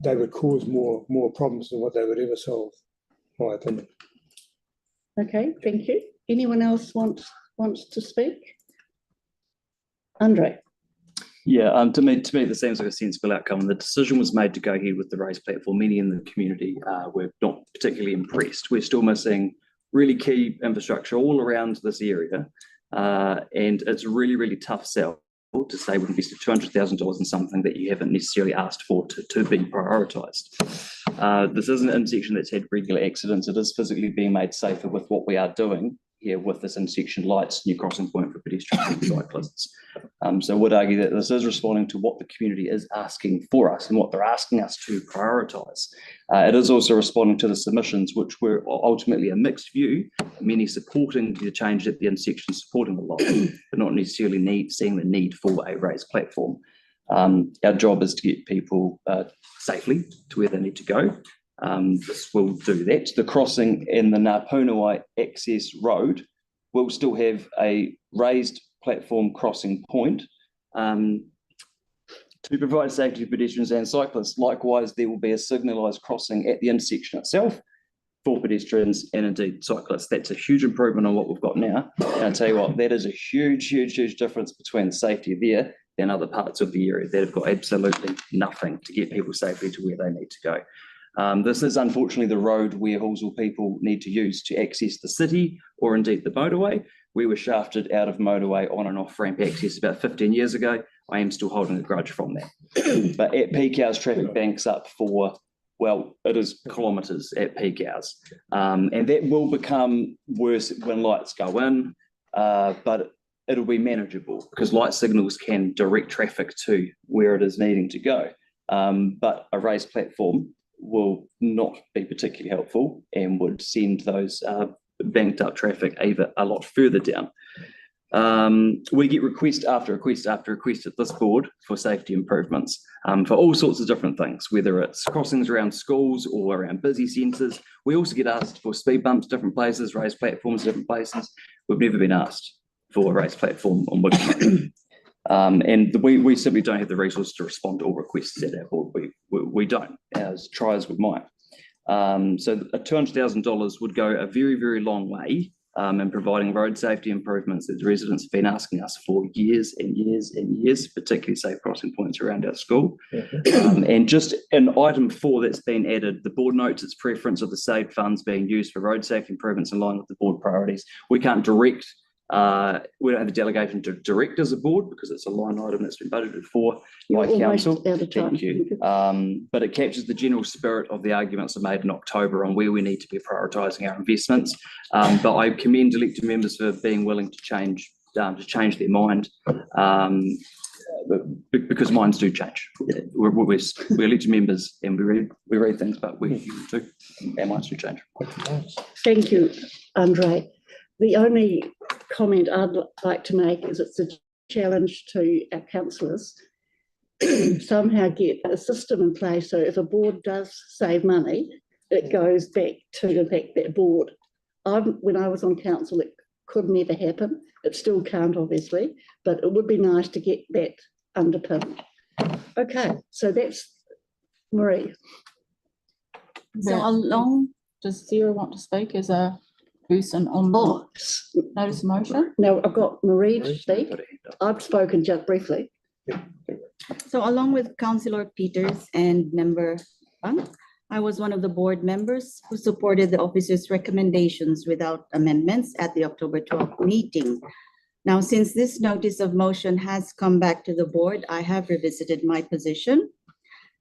they would cause more problems than what they would ever solve, in my opinion. Okay, thank you. Anyone else wants to speak? Andre. Yeah, to me, this seems like a sensible outcome. The decision was made to go ahead with the raised platform. Many in the community were not particularly impressed. We're still missing really key infrastructure all around this area, and it's a really, really tough sell to say we've invested $200,000 in something that you haven't necessarily asked for to be prioritised. This isn't an intersection that's had regular accidents. It is physically being made safer with what we are doing here with this intersection lights, new crossing point for pedestrians and cyclists. So I would argue that this is responding to what the community is asking for us and what they're asking us to prioritise. It is also responding to the submissions, which were ultimately a mixed view, many supporting the change at the intersection, supporting the law, but not necessarily seeing the need for a raised platform. Our job is to get people safely to where they need to go. This will do that. The crossing in the Ngāpunawai access road will still have a raised platform crossing point to provide safety for pedestrians and cyclists. Likewise, there will be a signalised crossing at the intersection itself for pedestrians and indeed cyclists. That's a huge improvement on what we've got now. And I'll tell you what, that is a huge, huge, huge difference between the safety there and other parts of the area that have got absolutely nothing to get people safely to where they need to go. This is unfortunately the road where Halswell people need to use to access the city or indeed the motorway. We were shafted out of motorway on and off ramp access about 15 years ago. I am still holding a grudge from that. But at peak hours, traffic banks up for, well, it is kilometres at peak hours. And that will become worse when lights go in, but it'll be manageable because light signals can direct traffic to where it is needing to go. But a raised platform will not be particularly helpful and would send those banked up traffic either a lot further down. We get request after request after request at this board for safety improvements for all sorts of different things, whether it's crossings around schools or around busy centres. We also get asked for speed bumps, different places, raised platforms, different places. We've never been asked for a raised platform on Wigan. And we simply don't have the resources to respond to all requests at our board. We don't, as try as we might. So $200,000 would go a very, very long way in providing road safety improvements that the residents have been asking us for years and years and years, particularly safe crossing points around our school. And just in item 4 that's been added, the board notes its preference of the saved funds being used for road safety improvements in line with the board priorities. We can't direct. We don't have a delegation to direct as a board because it's a line item that's been budgeted for by council. Thank you. But it captures the general spirit of the arguments I made in October on where we need to be prioritising our investments. But I commend elected members for being willing to change their mind because minds do change. We're elected members and we read things, but we do. Our minds do change. Thank you, Andre. The only comment I'd like to make is it's a challenge to our councillors somehow get a system in place so if a board does save money, it goes back to in fact that board. When I was on council, it could never happen. It still can't, obviously, but it would be nice to get that underpinned. Okay, so that's Marie. So along, does Sarah want to speak as a person on the notice of motion? No, I've got Marie to speak. I've spoken just briefly. So along with Councillor Peters and Member Funk, I was one of the board members who supported the officer's recommendations without amendments at the October 12th meeting. Now, since this notice of motion has come back to the board, I have revisited my position.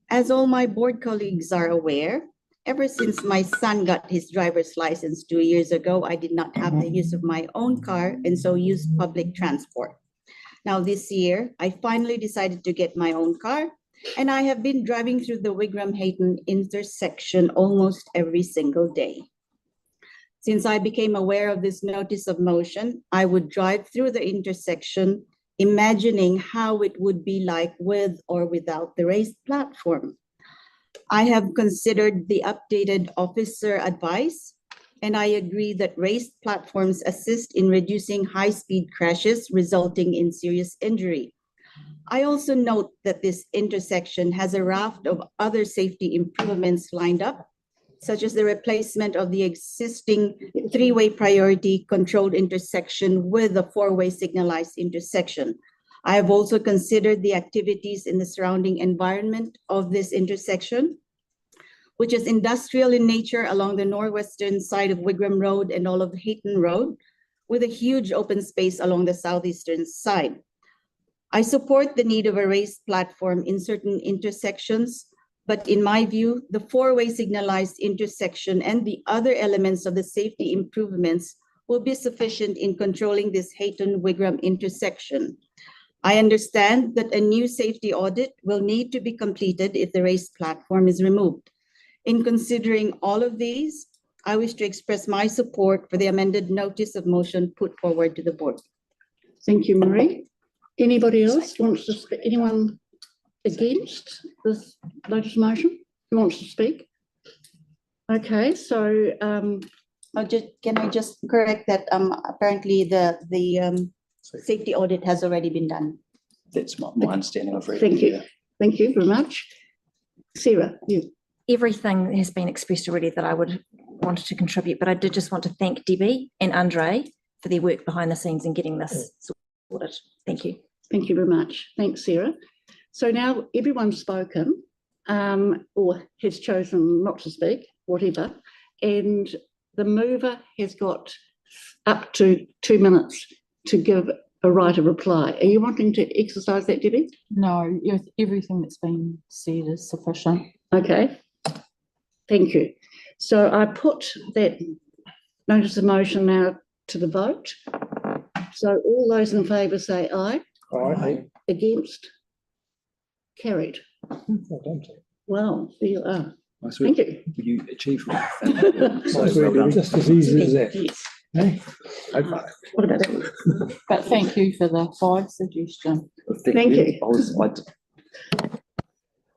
As all my board colleagues are aware, ever since my son got his driver's license 2 years ago, I did not have the use of my own car and so used public transport. Now this year, I finally decided to get my own car, and I have been driving through the Wigram-Hayton intersection almost every single day. Since I became aware of this notice of motion, I would drive through the intersection, imagining how it would be like with or without the raised platform. I have considered the updated officer advice, and I agree that raised platforms assist in reducing high-speed crashes resulting in serious injury. I also note that this intersection has a raft of other safety improvements lined up, such as the replacement of the existing three-way priority controlled intersection with a four-way signalized intersection. I have also considered the activities in the surrounding environment of this intersection, which is industrial in nature along the northwestern side of Wigram Road and all of Hayton Road, with a huge open space along the southeastern side. I support the need of a raised platform in certain intersections, but in my view, the four-way signalized intersection and the other elements of the safety improvements will be sufficient in controlling this Hayton-Wigram intersection. I understand that a new safety audit will need to be completed if the raised platform is removed. In considering all of these, I wish to express my support for the amended notice of motion put forward to the board. Thank you, Marie. Anybody else wants to speak? Anyone against this notice of motion who wants to speak? Okay, so can I just correct that? Apparently the safety audit has already been done. That's my understanding of it. Thank you. Thank you very much. Sarah, you. Everything has been expressed already that I would want to contribute, but I did just want to thank Debbie and Andre for their work behind the scenes in getting this sorted. Thank you. Thank you very much. Thanks, Sarah. So now everyone's spoken or has chosen not to speak, whatever, and the mover has got up to 2 minutes to give a right of reply. Are you wanting to exercise that, Debbie? No, everything that's been said is sufficient. Okay. Thank you. So I put that notice of motion now to the vote. So all those in favour say aye. Aye. Against? Carried. Well done, Tim. Well, there you are. Nice Thank work. you. You achieved it. Nice work, just as easy as that. Yes. Eh? What about that? But thank you for the 5 suggestion. Thank you.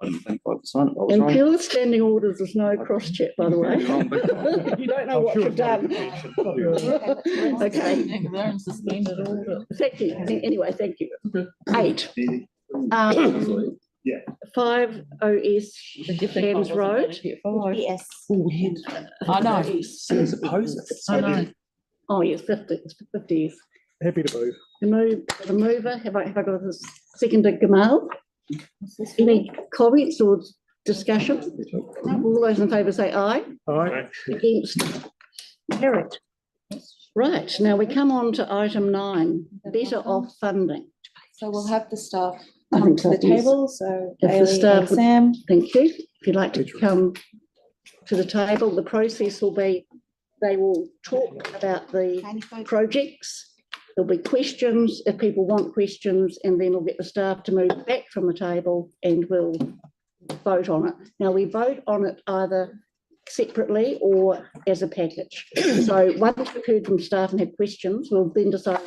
I didn't think I was on. I was And wrong. pure standing orders, there's no cross check, by the way. You don't know what you've done. Okay. They're in suspended order. Thank you. Anyway, thank you. 8. Yeah. 5 OS Hands Road. Yes. I know. I know. Oh, yes, 50. It's 50 years. Happy to move. The mover, have I got a seconder, Gamal? Any comments or discussion? All those in favour say aye. Aye. Against? Carried. Right, now we come on to item 9, better off funding. So we'll have the staff I come think to the so, yes. table, so If the Bailey staff and would- Sam. Thank you. If you'd like to come to the table, the process will be, they will talk about the projects. There'll be questions if people want questions, and then we'll get the staff to move back from the table and we'll vote on it. Now, we vote on it either separately or as a package. So once we've heard from staff and have questions, we'll then decide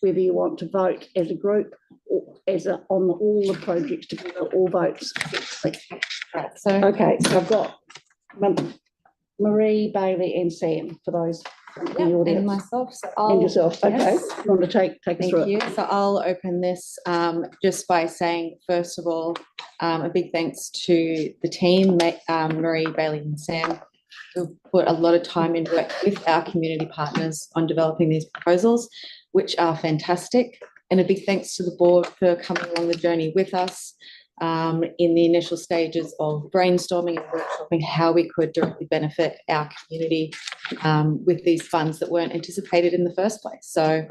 whether you want to vote as a group or on all the projects together, all votes. Right, so Okay, so I've got Marie, Bailey and Sam for those in the and audience. myself, so And I'll. yourself, okay. Yes. You want to take us Thank through you. it? So I'll open this just by saying, first of all, a big thanks to the team, Marie, Bailey and Sam, who put a lot of time into it with our community partners on developing these proposals, which are fantastic. And a big thanks to the board for coming along the journey with us in the initial stages of brainstorming and workshopping how we could directly benefit our community with these funds that weren't anticipated in the first place. So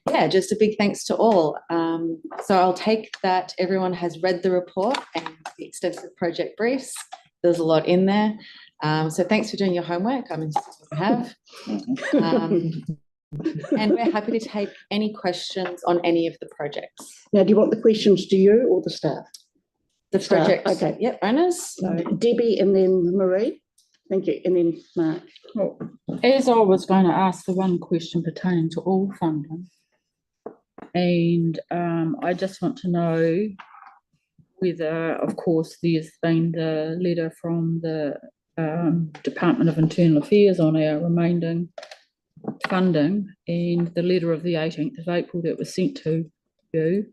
yeah, just a big thanks to all. So I'll take that everyone has read the report and the extensive project briefs. There's a lot in there. So thanks for doing your homework. I'm insisting you have. And we're happy to take any questions on any of the projects. Now, do you want the questions to you or the staff? The Staff, project, okay. yep, owners. So Debbie and then Marie. Thank you. And then Mark. Well, as I was going to ask the one question pertaining to all funding, and I just want to know whether, of course, there's been the letter from the Department of Internal Affairs on our remaining funding and the letter of the 18th of April that was sent to you.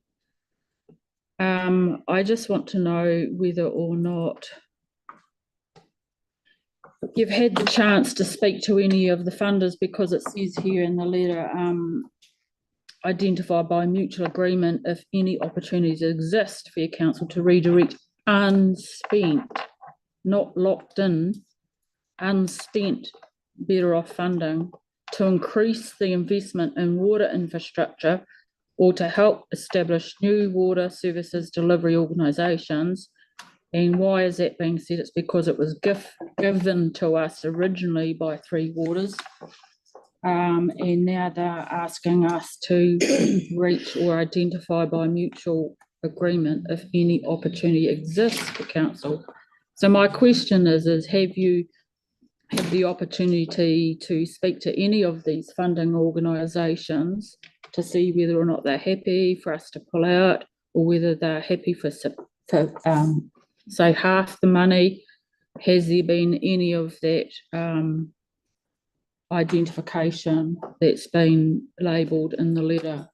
I just want to know whether or not you've had the chance to speak to any of the funders, because it says here in the letter, identify by mutual agreement if any opportunities exist for your council to redirect unspent, not locked in, unspent better off funding to increase the investment in water infrastructure or to help establish new water services delivery organisations. And why is that being said? It's because it was given to us originally by Three Waters. And now they're asking us to reach or identify by mutual agreement if any opportunity exists for council. So my question is have you had the opportunity to speak to any of these funding organisations to see whether or not they're happy for us to pull out, or whether they're happy for say half the money? Has there been any of that identification that's been labelled in the letter?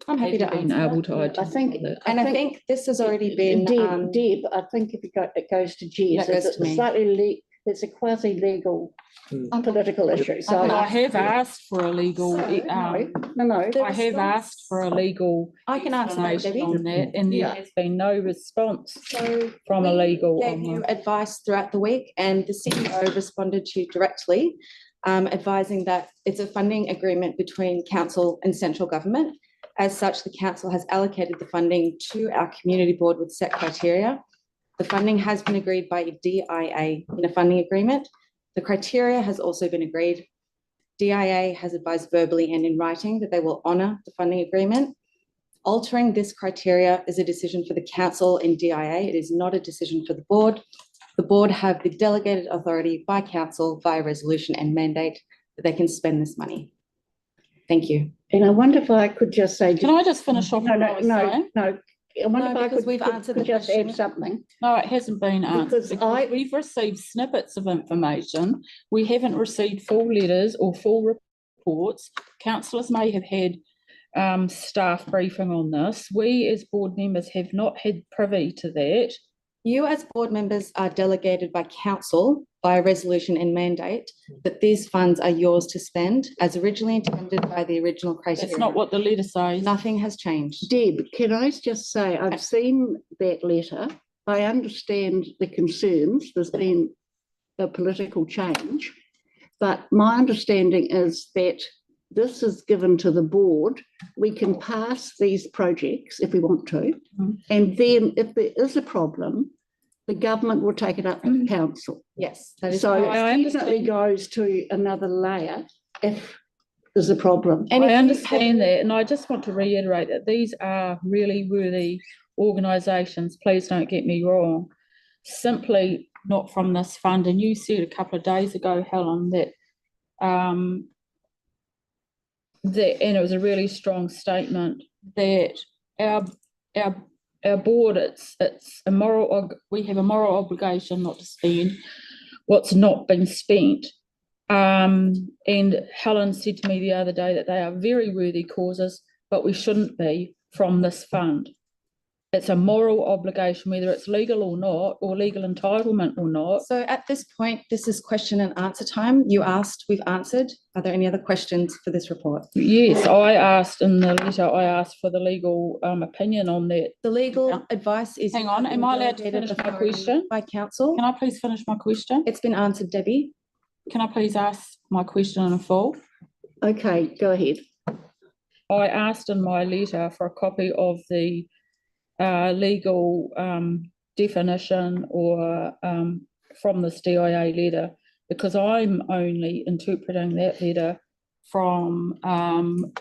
I'm happy to answer able to I think, and I think this has already been Deb, I think if it goes to Jez, That goes to me. it's a quasi-legal political issue. So I have asked for a legal. no. I have asked for a legal. I can answer that, explanation Debbie. on that, and there has been no response from a we legal. Gave you advice throughout the week, and the CEO responded to you directly, advising that it's a funding agreement between council and central government. As such, the council has allocated the funding to our community board with set criteria. The funding has been agreed by DIA in a funding agreement. The criteria has also been agreed. DIA has advised verbally and in writing that they will honour the funding agreement. Altering this criteria is a decision for the council and DIA. It is not a decision for the board. The board have the delegated authority by council via resolution and mandate that they can spend this money. Thank you. And I wonder if I could just say... Can I just finish off what I was saying? No. I wonder if I could just add something. No, it hasn't been answered because we've received snippets of information. We haven't received full letters or full reports. Councillors may have had staff briefing on this. We as board members have not had privy to that. You as board members are delegated by council by resolution and mandate that these funds are yours to spend as originally intended by the original criteria. That's not what the letter says. Nothing has changed. Deb, can I just say, I've seen that letter. I understand the concerns. There's been a political change, but my understanding is that this is given to the board. We can pass these projects if we want to, and then if there is a problem, the government will take it up to the council. Yes, that is so correct. it definitely goes to another layer if there's a problem. And I understand that, and I just want to reiterate that these are really worthy organisations. Please don't get me wrong. Simply not from this fund. And you said a couple of days ago, Helen, that and it was a really strong statement that our board, it's a moral, we have a moral obligation not to spend what's not been spent. And Helen said to me the other day that they are very worthy causes, but we shouldn't be from this fund. It's a moral obligation, whether it's legal or not, or legal entitlement or not. So at this point, this is question and answer time. You asked, we've answered. Are there any other questions for this report? Yes, I asked in the letter, I asked for the legal opinion on that. The legal advice is... Hang on, am I allowed to finish my question? By council. Can I please finish my question? It's been answered, Debbie. Can I please ask my question in full? Okay, go ahead. I asked in my letter for a copy of the legal definition or from this DIA letter, because I'm only interpreting that letter from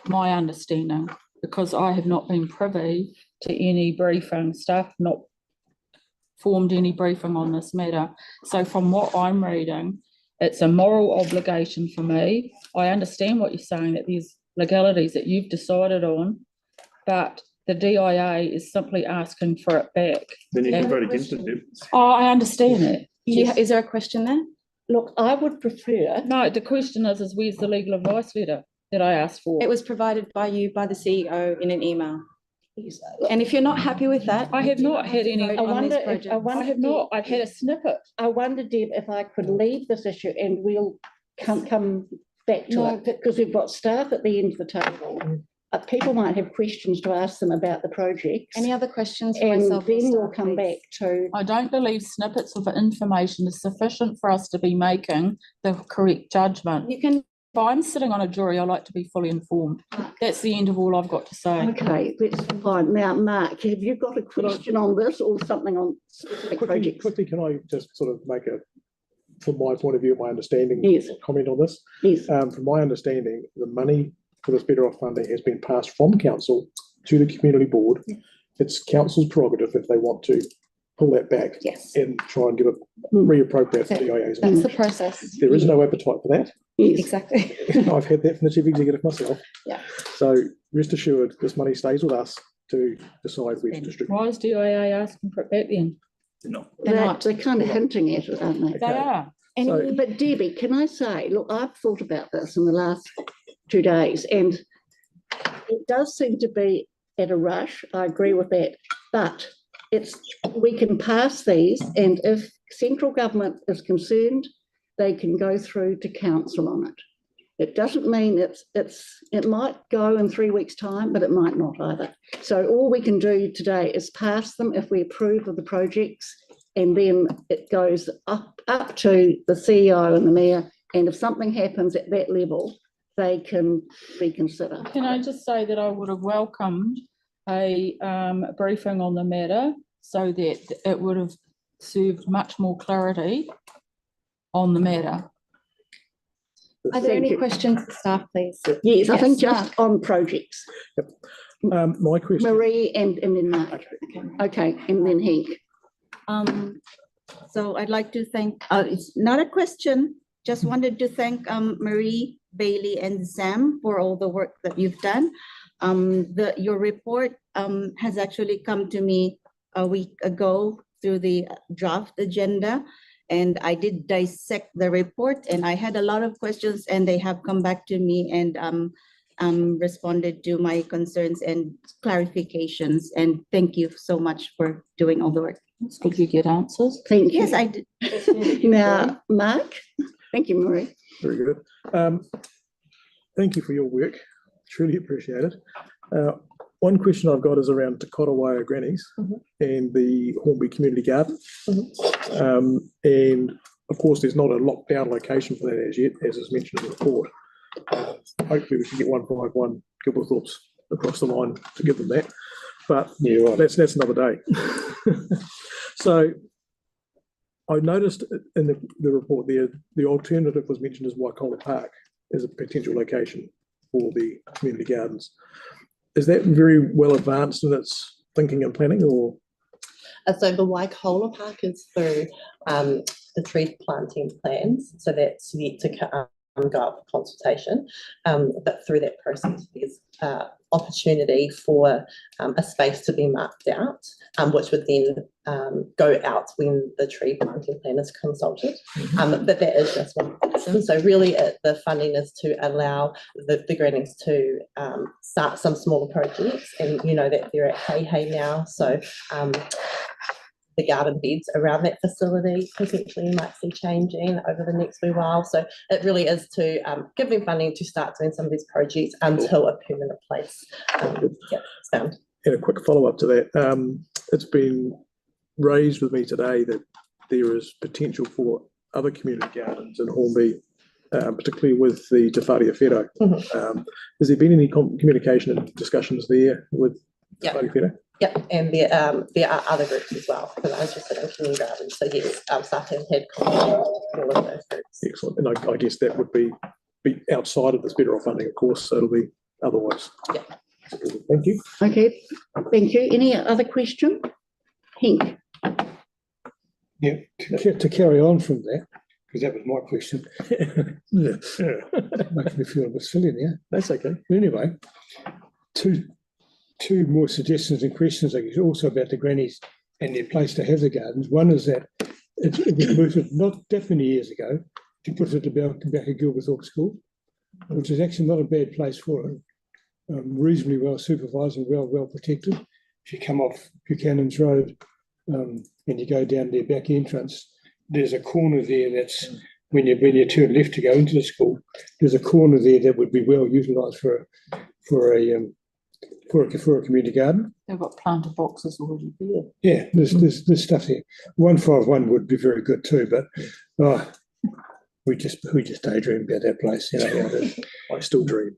my understanding, because I have not been privy to any briefing, staff not formed any briefing on this matter. So from what I'm reading, it's a moral obligation for me. I understand what you're saying, that there's legalities that you've decided on, but the DIA is simply asking for it back. Then you can vote against it, Deb. Oh, I understand that. Is there a question there? Look, I would prefer. No, the question is where's the legal advice letter that I asked for? It was provided by you, by the CEO in an email. And if you're not happy with that. I have not had any. I wonder if, I have not. I've had a snippet. I wonder, Deb, if I could leave this issue and we'll come back to it, because we've got staff at the end of the table. People might have questions to ask them about the projects. Any other questions for And myself? then we'll come back to. I don't believe snippets of information is sufficient for us to be making the correct judgment. You can. If I'm sitting on a jury, I like to be fully informed. That's the end of all I've got to say. Okay, that's fine. Now, Mark, have you got a question on this or something on specific projects? Quickly, can I just sort of make a, from my point of view, my understanding, Yes. comment on this? Yes. From my understanding, the money for this Better Off funding has been passed from council to the community board. It's council's prerogative if they want to pull that back. Yes. And try and give it reappropriate for DIAs. That's the process. There is no appetite for that. Yes. Exactly. I've had that from the chief executive myself. Yeah. So rest assured, this money stays with us to decide where to distribute. Why is DIA asking for it back then? No. They're kind of hinting at it, aren't they? They are. So- But Debbie, can I say, look, I've thought about this in the last 2 days, and it does seem to be at a rush. I agree with that, but we can pass these, and if central government is concerned, they can go through to council on it. It doesn't mean it might go in 3 weeks' time, but it might not either. So all we can do today is pass them if we approve of the projects, and then it goes up to the CEO and the mayor, and if something happens at that level, they can reconsider. Can I just say that I would have welcomed a briefing on the matter so that it would have served much more clarity on the matter. Are there any questions for staff, please? Yes, I think Mark. just on projects. My question. Marie and then Mark. Okay, and then Hank. So I'd like to thank, it's not a question, just wanted to thank Marie, Bailey, and Sam for all the work that you've done. Your report has actually come to me a week ago through the draft agenda, and I did dissect the report, and I had a lot of questions, and they have come back to me and responded to my concerns and clarifications. And thank you so much for doing all the work. It's good you get answers. Thank you. Yes, I did. Now, Mark. Thank you, Marie. Very good. Thank you for your work. Truly appreciate it. One question I've got is around Te Kotawaya Grannies and the Hornby Community Garden. And of course, there's not a lockdown location for that as yet, as is mentioned in the report. Hopefully we can get 151 Gilberthorpes across the line to give them that. But yeah, that's another day. So I noticed in the report there, the alternative was mentioned as Waikola Park as a potential location for the community gardens. Is that very well advanced in its thinking and planning, or? So the Waikola Park is through the tree planting plans, so that's yet to go up for consultation. But through that process, there's opportunity for a space to be marked out, which would then go out when the tree planting plan is consulted. But that is just one option. So really the funding is to allow the grannies to start some smaller projects, and you know that they're at Hey now, so the garden beds around that facility potentially you might see changing over the next wee while. So it really is to give them funding to start doing some of these projects until a permanent place gets found. And a quick follow-up to that, it's been raised with me today that there is potential for other community gardens in Hornby particularly with the Te Whare Whiro. Has there been any communication and discussions there with Te Whare Whiro? Yep, and there are other groups as well, because I was just in community gardens, so yes, staff have had contact with all of those groups. Excellent, and I guess that would be outside of this federal funding, of course, so it'll be otherwise. Yeah. Thank you. Okay, thank you. Any other question? Henk? Yeah, to carry on from that, because that was my question. Makes me feel a bit silly there. That's okay. Anyway, two more suggestions and questions, I guess, also about the grannies and their place to have the gardens. One is that it was moved not that many years ago to put it about back at Gilberthorpe School, which is actually not a bad place for it. Reasonably well supervised and well protected. If you come off Buchanan's Road and you go down their back entrance, there's a corner there that's when you turn left to go into the school. There's a corner there that would be well utilised for a community garden. They've got planter boxes already there. Yeah, there's stuff there. 151 would be very good too, but we just daydream about that place. You know, I still dream.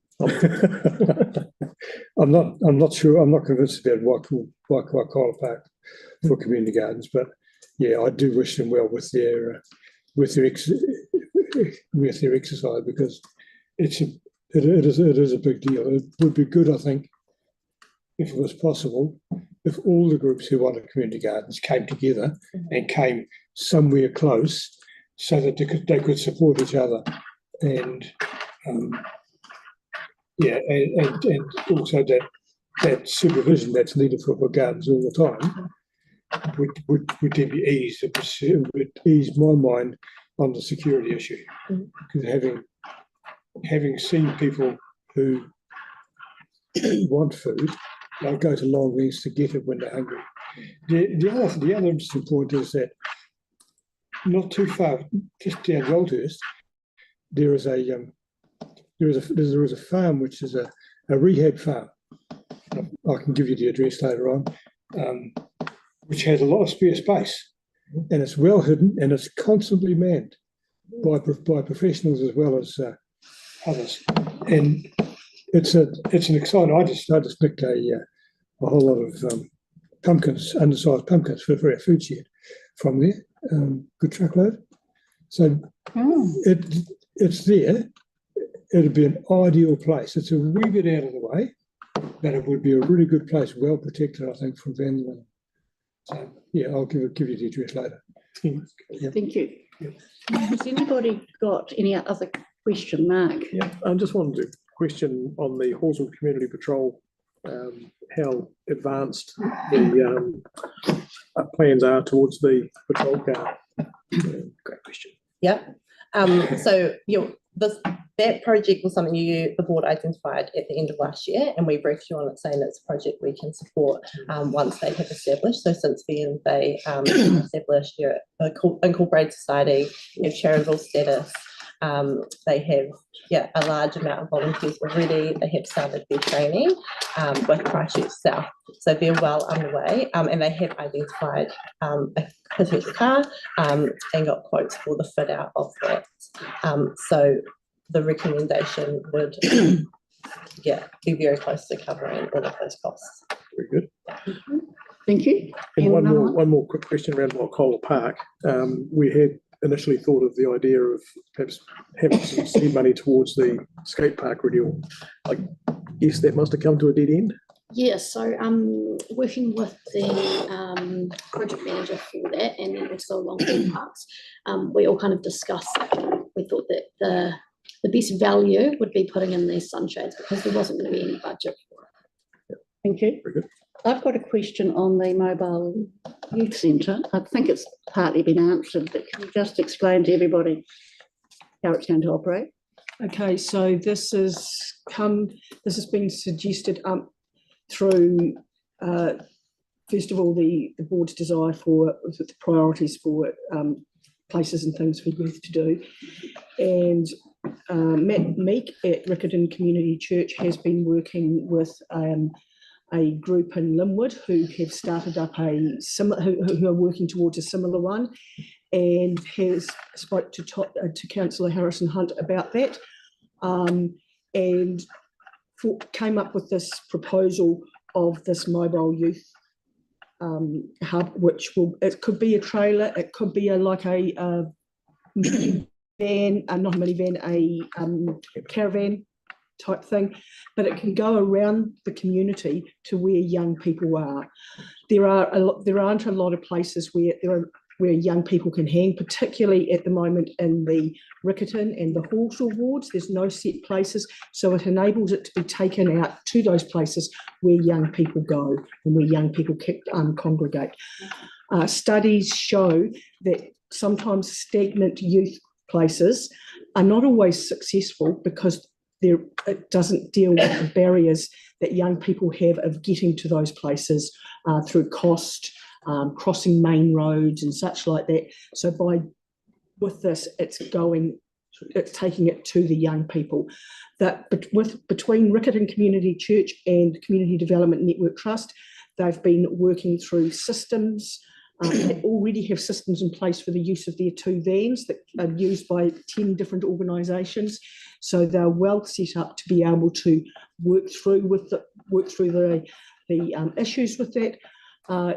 I'm not sure. I'm not convinced about Waikola Park for community gardens, but yeah, I do wish them well with their exercise, because it is a big deal. It would be good, I think, if it was possible, if all the groups who wanted community gardens came together and came somewhere close, so that they could support each other, and and also that supervision that's needed for gardens all the time would then be eased. It would ease my mind on the security issue, because having seen people who want food, they'll go to long lengths to get it when they're hungry. The other interesting point is that not too far, just down Goldhurst, there is a farm which is a rehab farm. I can give you the address later on, which has a lot of spare space, and it's well hidden, and it's constantly manned by professionals as well as others. And it's an exciting. I just picked a whole lot of pumpkins, undersized pumpkins for our food shed from there. Good truckload. So it's there. It'd be an ideal place. It's a wee bit out of the way, but it would be a really good place, well protected, I think, from vandalism. So yeah, I'll give you the address later. Yeah. Thank you. Yeah. Has anybody got any other question, Mark? Yeah, I just wanted to question on the Halswell Community Patrol, how advanced the plans are towards the patrol car. Great question. Yeah. So that project was something the board identified at the end of last year, and we briefed you on it, saying it's a project we can support once they have established. So since then, they established an incorporated society, have charitable status. They have a large amount of volunteers already. They have started their training with Christchurch South, so they're well underway, and they have identified a potential car and got quotes for the fit out of that. So the recommendation would be very close to covering all of those costs. Very good. Thank you. And one more quick question around Waikola Park. We had initially thought of the idea of perhaps having some seed money towards the skate park renewal. I guess that must have come to a dead end. Yeah, so working with the project manager for that, and then also long-term parks, we all kind of discussed that. We thought that the best value would be putting in these sunshades, because there wasn't going to be any budget for it. Thank you. Very good. I've got a question on the mobile youth centre. I think it's partly been answered, but can you just explain to everybody how it's going to operate? Okay, so this has been suggested through first of all the board's desire for the priorities for places and things for youth to do, and Matt Meek at Riccarton Community Church has been working with a group in Linwood who have started up who are working towards a similar one, and has spoke to Councillor Harrison Hunt about that, and came up with this proposal of this mobile youth hub, which it could be a trailer, it could be like a van, not a minivan, a caravan type thing, but it can go around the community to where young people are. There aren't a lot of places where young people can hang, particularly at the moment in the Riccarton and the Halswell wards. There's no set places, so it enables it to be taken out to those places where young people go and where young people congregate. Studies show that sometimes stagnant youth places are not always successful because it doesn't deal with the barriers that young people have of getting to those places through cost, crossing main roads and such like that. So with this, it's taking it to the young people. Between Riccarton Community Church and Community Development Network Trust, they've been working through systems. They already have systems in place for the use of their 2 vans that are used by 10 different organisations. So they're well set up to be able to work through the issues with that.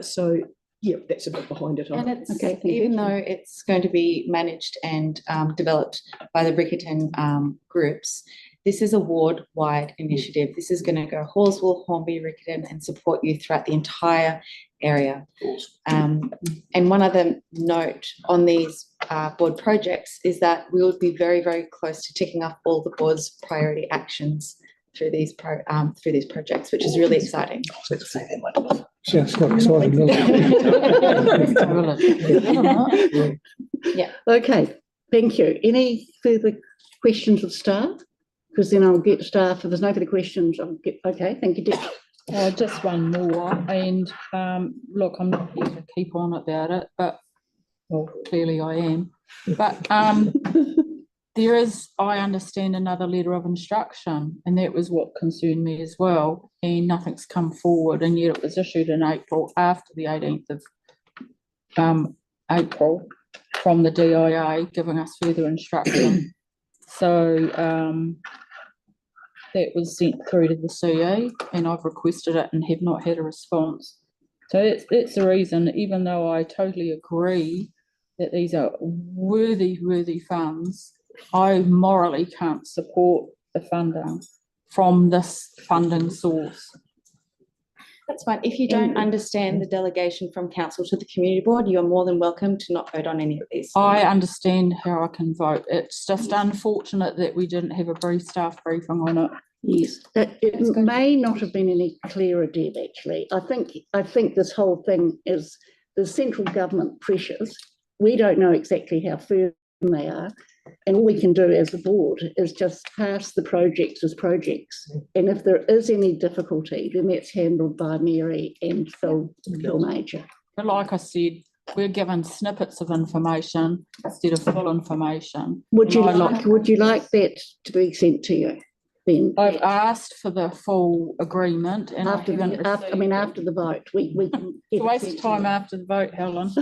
So yeah, that's a bit behind it. And it's, even though it's going to be managed and developed by the Riccarton groups, this is a ward-wide initiative. This is going to go Halswell-Hornby-Riccarton and support you throughout the entire area. And one other note on these board projects is that we will be very, very close to ticking off all the board's priority actions through these projects, which is really exciting. Sounds quite exciting. Yeah. Okay. Thank you. Any further questions of staff? Because then I'll get staff. If there's no further questions, I'll get. Okay. Thank you, Dick. Just one more, and look, I'm not here to keep on about it, but well, clearly I am. But there is, I understand, another letter of instruction, and that was what concerned me as well. And nothing's come forward, and yet it was issued in April, after the 18th of April, from the DIA, giving us further instruction. So that was sent through to the CE, and I've requested it and have not had a response. So that's the reason, even though I totally agree that these are worthy funds, I morally can't support the funding from this funding source. That's fine. If you don't understand the delegation from council to the community board, you are more than welcome to not vote on any of these. I understand how I can vote. It's just unfortunate that we didn't have a brief staff briefing on it. Yes, it may not have been any clearer, Deb, actually. I think this whole thing is the central government pressures. We don't know exactly how firm they are, and all we can do as a board is just pass the projects as projects. And if there is any difficulty, then that's handled by Mary and Phil Major. But like I said, we're given snippets of information instead of full information. Would you like that to be sent to you? Then I've asked for the full agreement, and after the vote, we can waste of time after the vote, Helen.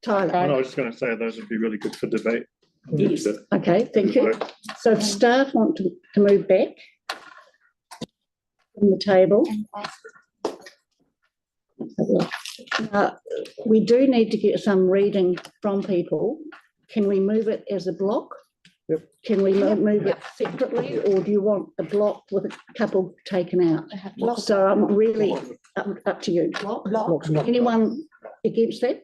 Tyler. I was just going to say those would be really good for debate. Yes. Okay. Thank you. So if staff want to move back from the table, we do need to get some reading from people. Can we move it as a block? Yep. Can we move it separately, or do you want a block with a couple taken out? So I'm really up to you. Block. Anyone against that?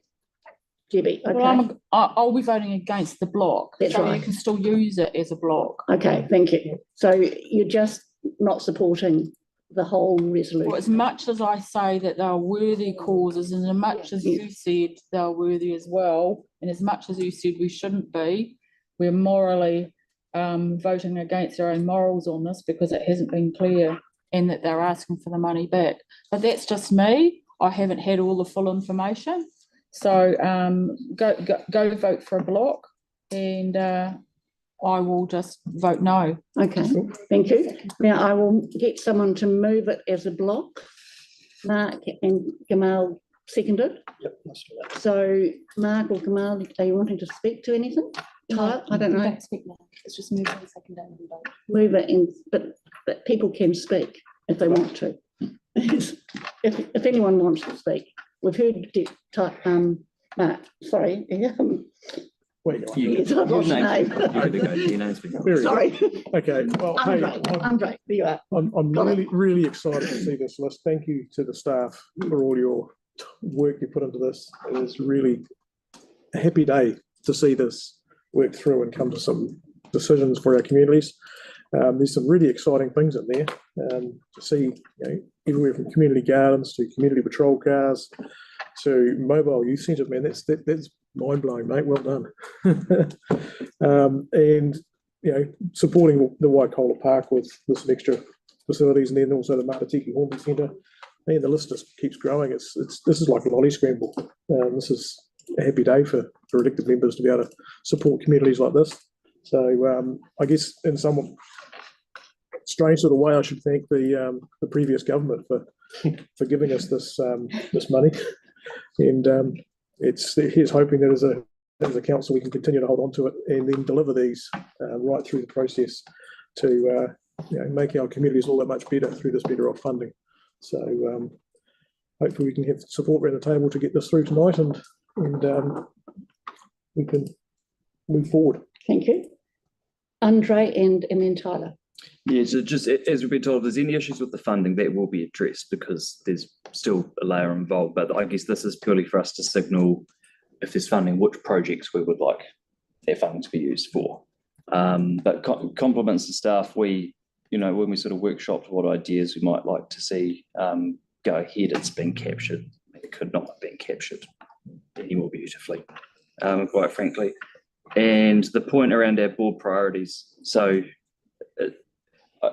Debbie, okay. Well, I'll be voting against the block. That's so right. You can still use it as a block. Okay, thank you. So you're just not supporting the whole resolution? Well, as much as I say that they're worthy causes, and as much as you said they're worthy as well, and as much as you said we shouldn't be, we're morally voting against our own morals on this because it hasn't been clear, and that they're asking for the money back. But that's just me. I haven't had all the full information. So go vote for a block, and I will just vote no. Okay, thank you. Now I will get someone to move it as a block. Mark and Gamal seconded. Yep. Let's do that. So Mark or Kamal, are you wanting to speak to anything? Tyler, I don't know. Don't speak now. It's just moving second and we don't. Move it in, but people can speak if they want to. If anyone wants to speak, we've heard Mark, sorry. Wait, Yes, I've lost name. Sorry. Okay, well, hey, Andre, there you are. I'm really excited to see this list. Thank you to the staff for all your work you put into this. It is really a happy day to see this work through and come to some decisions for our communities. There's some really exciting things in there to see, everywhere from community gardens to community patrol cars to mobile youth centres. Man, that's mind blowing, mate. Well done. And supporting the Waikola Park with some extra facilities, and then also the Matatiki Hornby Centre. Man, the list just keeps growing. This is like a lolly scramble. This is a happy day for elected members to be able to support communities like this. So I guess in some strange sort of way, I should thank the previous government for giving us this money, and here's hoping that as a council we can continue to hold on to it and then deliver these right through the process to make our communities all that much better through this better off funding. So hopefully we can have support around the table to get this through tonight, and we can move forward. Thank you. Andre and then Tyler. Yeah, so just as we've been told, if there's any issues with the funding, that will be addressed because there's still a layer involved. But I guess this is purely for us to signal if there's funding, which projects we would like that funding to be used for. But compliments to staff, when we sort of workshopped what ideas we might like to see go ahead, it's been captured. It could not have been captured any more beautifully, quite frankly. And the point around our board priorities. So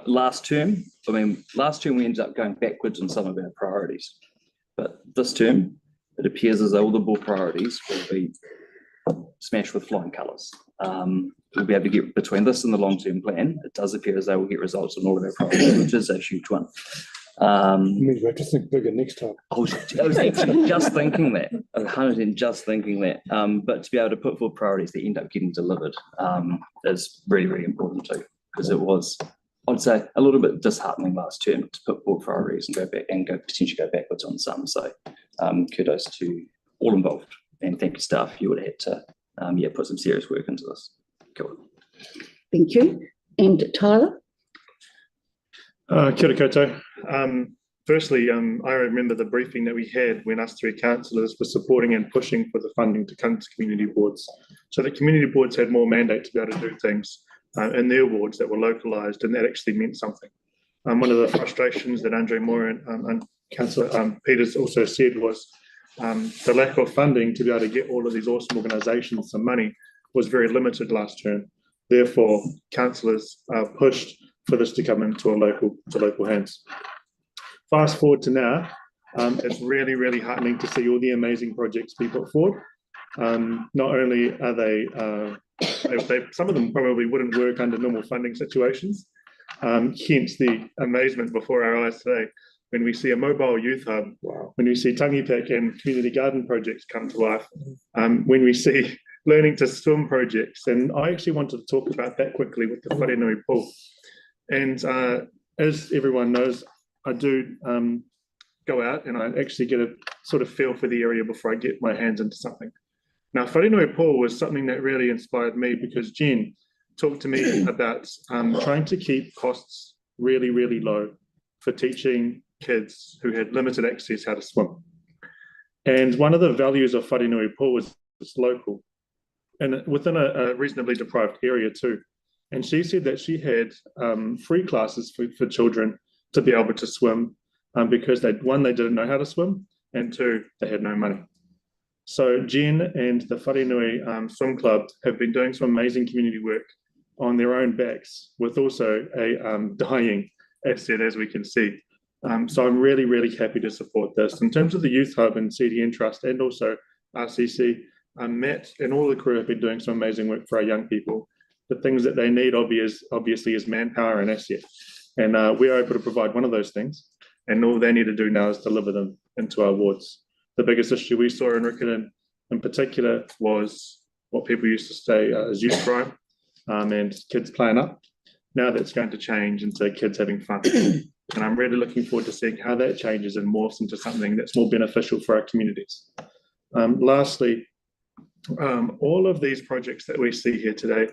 last term we ended up going backwards on some of our priorities. But this term, it appears as though all the board priorities will be smashed with flying colours. We'll be able to get between this and the long-term plan. It does appear as though we'll get results on all of our priorities, which is a huge one. Means we have to think bigger next time. I was actually just thinking that. 100% just thinking that. But to be able to put forward priorities that end up getting delivered is really, really important too, because it was, I'd say, a little bit disheartening last term to put forward priorities and potentially go backwards on some. So kudos to all involved, and thank you, staff. You would have had to put some serious work into this. Cool. Thank you. And Tyler? Kia ora koutou. Firstly, I remember the briefing that we had when us three councillors were supporting and pushing for the funding to come to community boards. So the community boards had more mandate to be able to do things in their wards that were localised, and that actually meant something. One of the frustrations that Andre Moore and Councillor Peters also said was the lack of funding to be able to get all of these awesome organisations some money was very limited last term. Therefore, councillors pushed for this to come into local hands. Fast forward to now, it's really, really heartening to see all the amazing projects be put forward. Not only are they some of them probably wouldn't work under normal funding situations, hence the amazement before our eyes today when we see a mobile youth hub, when we see Tangi Pack and community garden projects come to life, when we see learning to swim projects. And I actually wanted to talk about that quickly with the Wharenui pool. And as everyone knows, I do go out and I actually get a sort of feel for the area before I get my hands into something. Now, Wharenui pool was something that really inspired me because Jen talked to me about trying to keep costs really, really low for teaching kids who had limited access how to swim. And one of the values of Wharenui pool is it's local and within a reasonably deprived area too. And she said that she had free classes for children to be able to swim because one, they didn't know how to swim, and two, they had no money. So Jen and the Wharenui Swim Club have been doing some amazing community work on their own backs with also a dying asset, as we can see. So I'm really, really happy to support this. In terms of the Youth Hub and CDN Trust and also RCC, Matt and all the crew have been doing some amazing work for our young people. The things that they need obviously is manpower and asset. And we are able to provide one of those things. And all they need to do now is deliver them into our wards. the biggest issue we saw in Riccarton in particular was what people used to say is youth crime and kids playing up. Now that's going to change into kids having fun. And I'm really looking forward to seeing how that changes and morphs into something that's more beneficial for our communities. Lastly, all of these projects that we see here today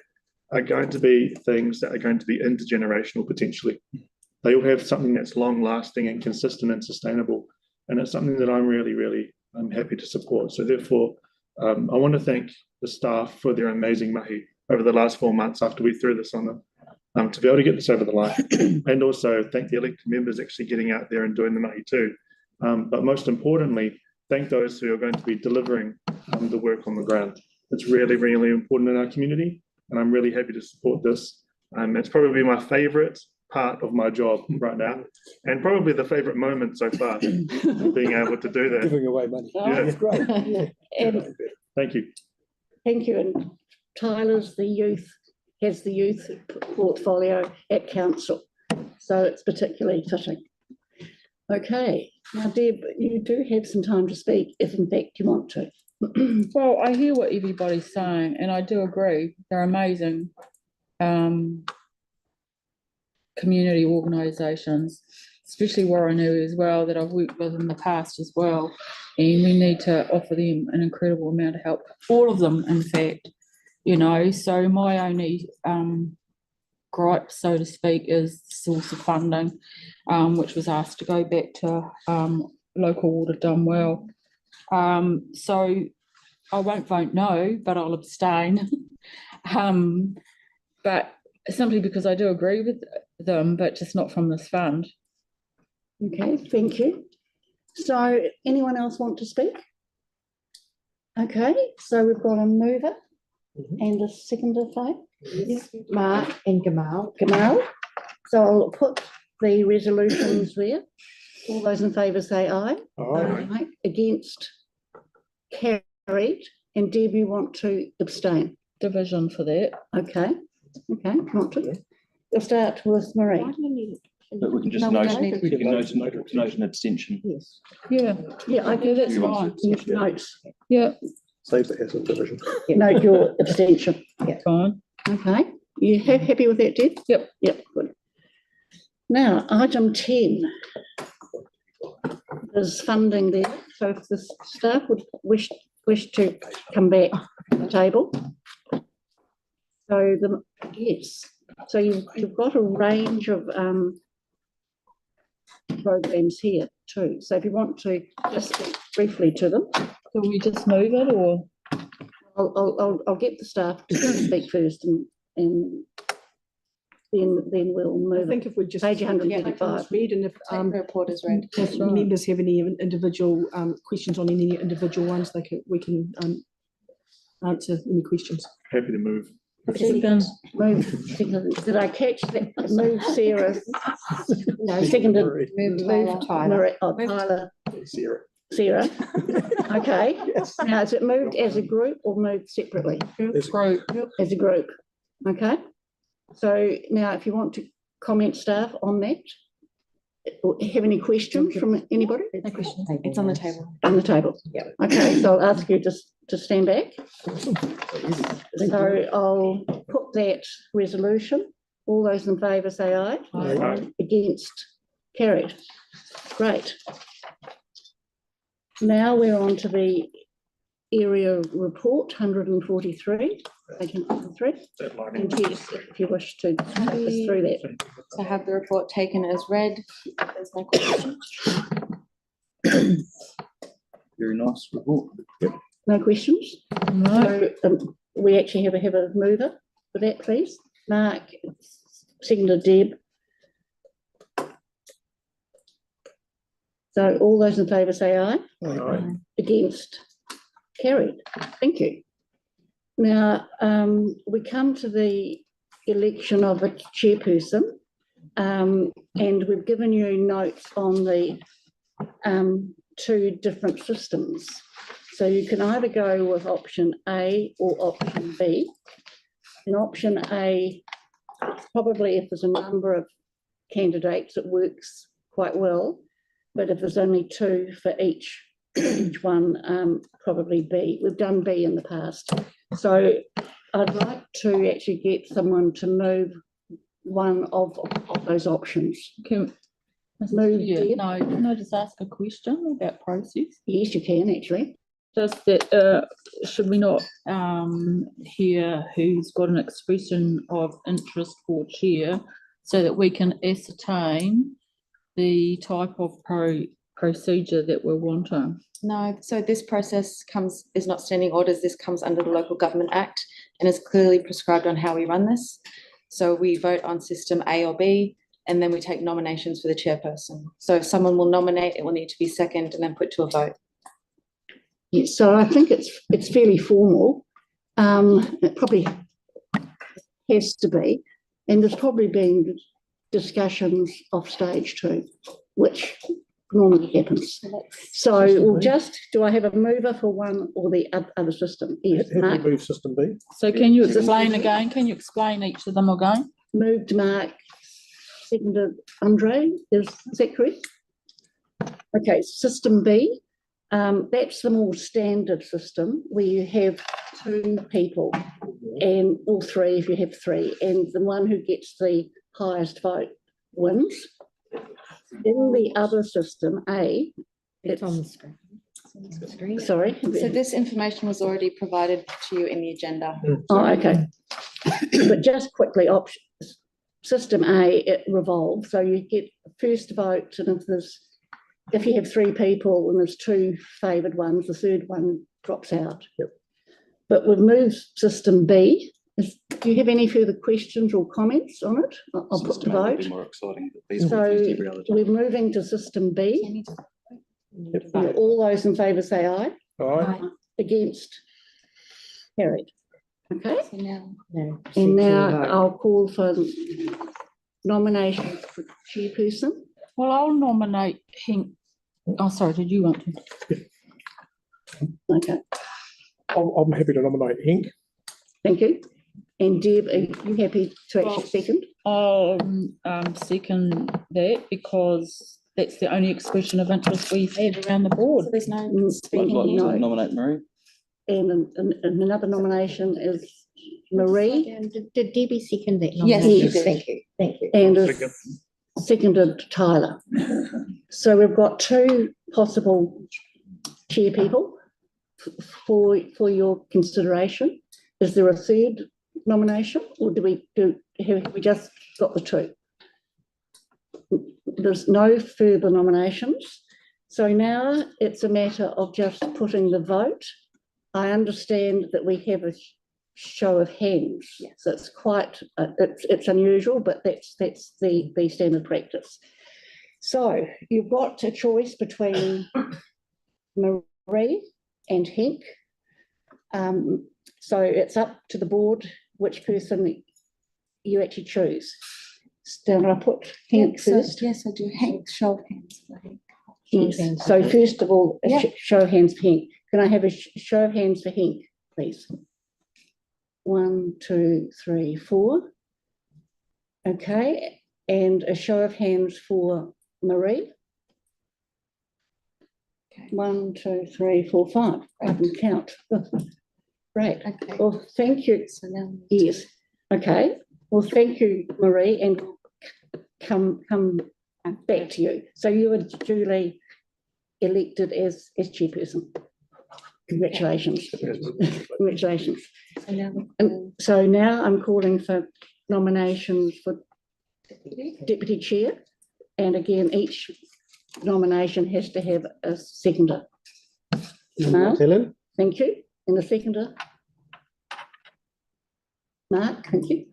are going to be things that are going to be intergenerational potentially. They all have something that's long lasting and consistent and sustainable. And it's something that I'm really happy to support. So therefore, I want to thank the staff for their amazing mahi over the last 4 months after we threw this on them, to be able to get this over the line. And also thank the elected members actually getting out there and doing the mahi too. But most importantly, thank those who are going to be delivering the work on the ground. It's really important in our community, and I'm really happy to support this. It's probably my favourite part of my job right now, and probably the favourite moment so far, being able to do that. Giving away money. Yeah. That's great. Yeah. And Thank you. thank you. And Tyler's has the youth portfolio at council, so it's particularly fitting. Okay, now Deb, you do have some time to speak if in fact you want to. Well, I hear what everybody's saying, and I do agree. They're amazing community organisations, especially Warranui as well, that I've worked with in the past as well. And we need to offer them an incredible amount of help. All of them, in fact, you know. So my only gripe, so to speak, is the source of funding, which was asked to go back to local water done well. So I won't vote no, but I'll abstain. But simply because I do agree with them, but just not from this fund. Okay, thank you. So anyone else want to speak? Okay, so we've got a mover and a seconder, Faye? Yes, Mark and Gamal. Gamal. So I'll put the resolutions there. All those in favour say aye. Aye. Against? Carried. And Deb, you want to abstain? Division for that. Okay, want to? We'll start with Marie. But we can just No, we don't need note, to. we can note an abstention. Yes. Yeah, Yeah, okay, that's You want fine. to- Notes. yeah, Save the hassle division. Note your abstention. Yeah. fine. Okay, you happy with that, Deb? Yep. Yep, good. Now, item 10. There's funding there, so if the staff would wish to come back to the table. So yes, so you've got a range of programs here too. So if you want to just speak briefly to them. Do we just move it, or? I'll get the staff to speak first and then we'll I move think it. if we just. Page take them 135. as read, and if The report is read. if members have any individual questions on any individual ones, we can answer any questions. Happy to move. Move, did I catch that? Move Sarah. No, seconded. Move Tyler. Marie- oh, Tyler. Sarah. Okay. Now, is it moved as a group or moved separately? Group. As a group. Okay. So now if you want to comment, staff, on that, or have any questions from anybody? No question. It's on the table. On the table? Yeah. Okay, so I'll ask you to stand back. So I'll put that resolution. All those in favour say aye. Aye. Against? Carried. Great. Now we're on to the area report, 143. Page 143. And yes, if you wish to take us through that. So have the report taken as read. There's no question. Very nice report. No questions? No. So, we actually have a mover for that, please. Mark, seconded Deb. So all those in favour say aye. Aye. Against? Carried. Thank you. Now, we come to the election of a chairperson, and we've given you notes on the two different systems. So you can either go with option A or option B. In option A, probably if there's a number of candidates, it works quite well. But if there's only two for each each one, probably B. We've done B in the past. So I'd like to actually get someone to move one of those options. Can, Move, yeah, Deb? no, can I just ask a question about process? Yes, you can actually. Just that, should we not hear who's got an expression of interest for chair so that we can ascertain the type of procedure that we're wanting? No, so this process is not standing orders. This comes under the Local Government Act and is clearly prescribed on how we run this. So we vote on system A or B, and then we take nominations for the chairperson. So if someone will nominate, it will need to be seconded and then put to a vote. Yes, so I think it's fairly formal. It probably has to be, and there's probably been discussions off stage too, which normally happens. So we'll just, do I have a mover for one or the other system? Yes, Have Mark. we moved system B? So can you explain again? Can you explain each of them again? Moved Mark, seconded Andre, is that correct? Okay, system B, that's the more standard system where you have two people and or three if you have three, and the one who gets the highest vote wins. In the other system, A, it's on the screen. Sorry. So this information was already provided to you in the agenda. Oh, okay. But just quickly, system A, it revolves. So you get first vote, and if you have three people and there's two favoured ones, the third one drops out. Yep. But we've moved system B. Do you have any further questions or comments on it? I'll put to vote. More exciting. But these So are used every other time. we're moving to system B. All those in favour say aye. Aye. Against? Carried. Okay. So now, And now I'll call for nominations for chairperson. Well, I'll nominate Hank. Oh, sorry, did you want to? Okay, I'm happy to nominate Henk. thank you. And Deb, are you happy to actually second? Second that because that's the only expression of interest we've had around the board. so there's no I'd speaking like here. to nominate Marie. And another nomination is Marie. Did Debbie second that? Yes, nomination? she did. Thank you, thank you. And seconded Tyler. So we've got two possible chair people for your consideration. Is there a third nomination, or have we just got the two? There's no further nominations. So now it's a matter of just putting the vote. I understand that we have a show of hands. So it's quite, it's unusual, but that's the standard practice. So you've got a choice between Marie and Henk. So it's up to the board which person you actually choose. So I put Henk first. Yes, I do. Hank, show of hands for Hank. Yes. So first of all, a show of hands for Henk. Can I have a show of hands for Henk, please? 1, 2, 3, 4. Okay, and a show of hands for Marie. 1, 2, 3, 4, 5. I can count. Great. Okay. Well, thank you. So now, Yes. Okay. Well, thank you, Marie, and come back to you. So you were duly elected as chairperson. Congratulations. Congratulations. so now, And so now I'm calling for nominations for deputy chair. And again, each nomination has to have a seconder. Mark, Helen? thank you. And a seconder. Mark, thank you.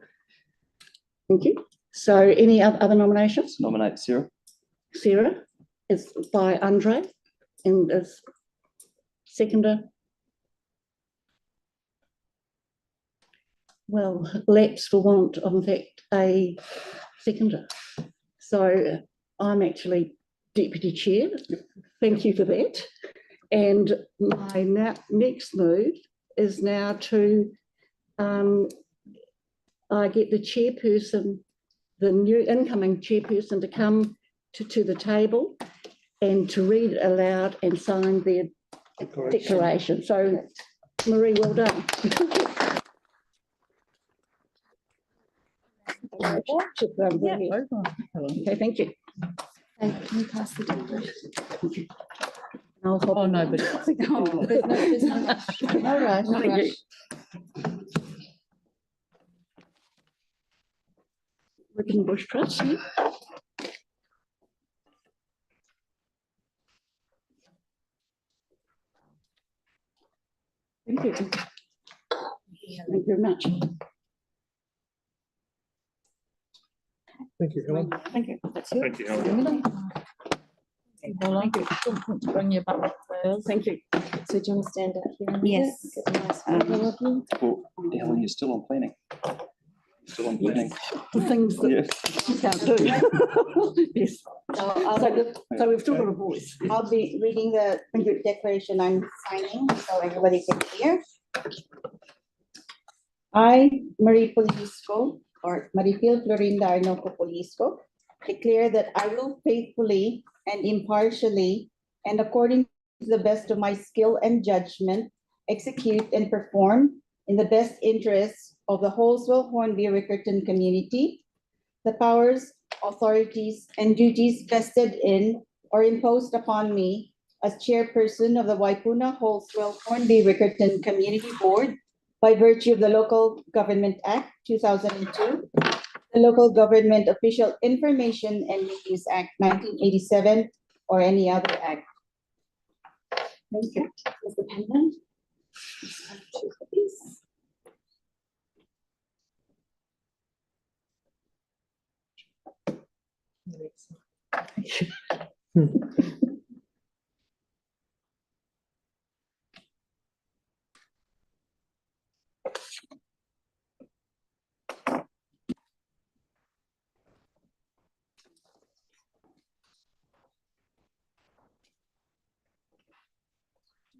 Thank you. So any other nominations? Nominate Sarah. Sarah is by Andre and is seconder. Well, lapse for want of, in fact, a seconder. So I'm actually deputy chair. Thank you for that. And my next move is now to I get the chairperson, the new incoming chairperson, to come to the table and to read aloud and sign their declaration. So, Marie, well done. Okay, thank you. Can you pass the declaration? Oh, no, but. There's no rush. No rush. No Thank you. rush. Wickham Bush Trust. Yeah. Thank you. Thank you very much. Thank you, Helen. Thank you. That's it. Thank you, Helen. Thank you. Bring you back. Thank you. So do you want to stand up here? Yes. Get a nice photo of you? Well, Helen, you're still on planning. Still on planning. The things that Yes. you can't do. Yes. So we've still got a voice. I'll be reading the declaration I'm signing, so everybody can hear. I, Marie Polisco, or Maripil Florinda Arnoco Polisco, declare that I will faithfully and impartially and according to the best of my skill and judgment execute and perform in the best interests of the Halswell-Hornby-Riccarton community the powers, authorities, and duties vested in or imposed upon me as chairperson of the Waipuna Halswell-Hornby-Riccarton Community Board by virtue of the Local Government Act 2002, the Local Government Official Information and Meetings Act 1987, or any other act. Thank you. Is the pen then?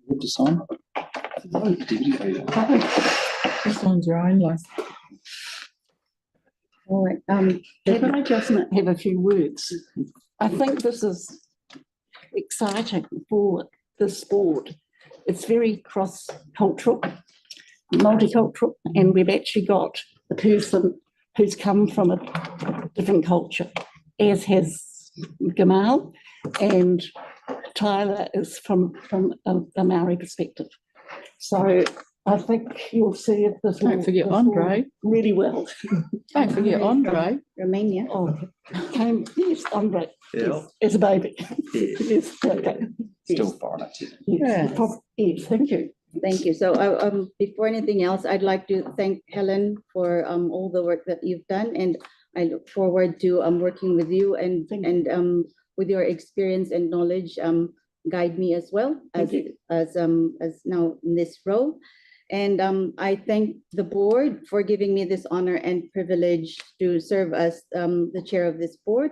What to sign? This one's your own license. All right, can I just have a few words? I think this is exciting for this board. It's very cross-cultural, multicultural, and we've actually got the person who's come from a different culture, as has Gamal, and Tyler is from a Maori perspective. So I think you'll see it this Don't forget Andre. really well. Don't forget Andre. Romania. Oh, yes, Andre, Yeah. yes, as a baby. Yes, okay. Still Yes. far enough. Yes, yes, thank you. Thank you. So before anything else, I'd like to thank Helen for all the work that you've done, and I look forward to working with you and with your experience and knowledge guide me as well as now in this role. And I thank the board for giving me this honor and privilege to serve as the chair of this board.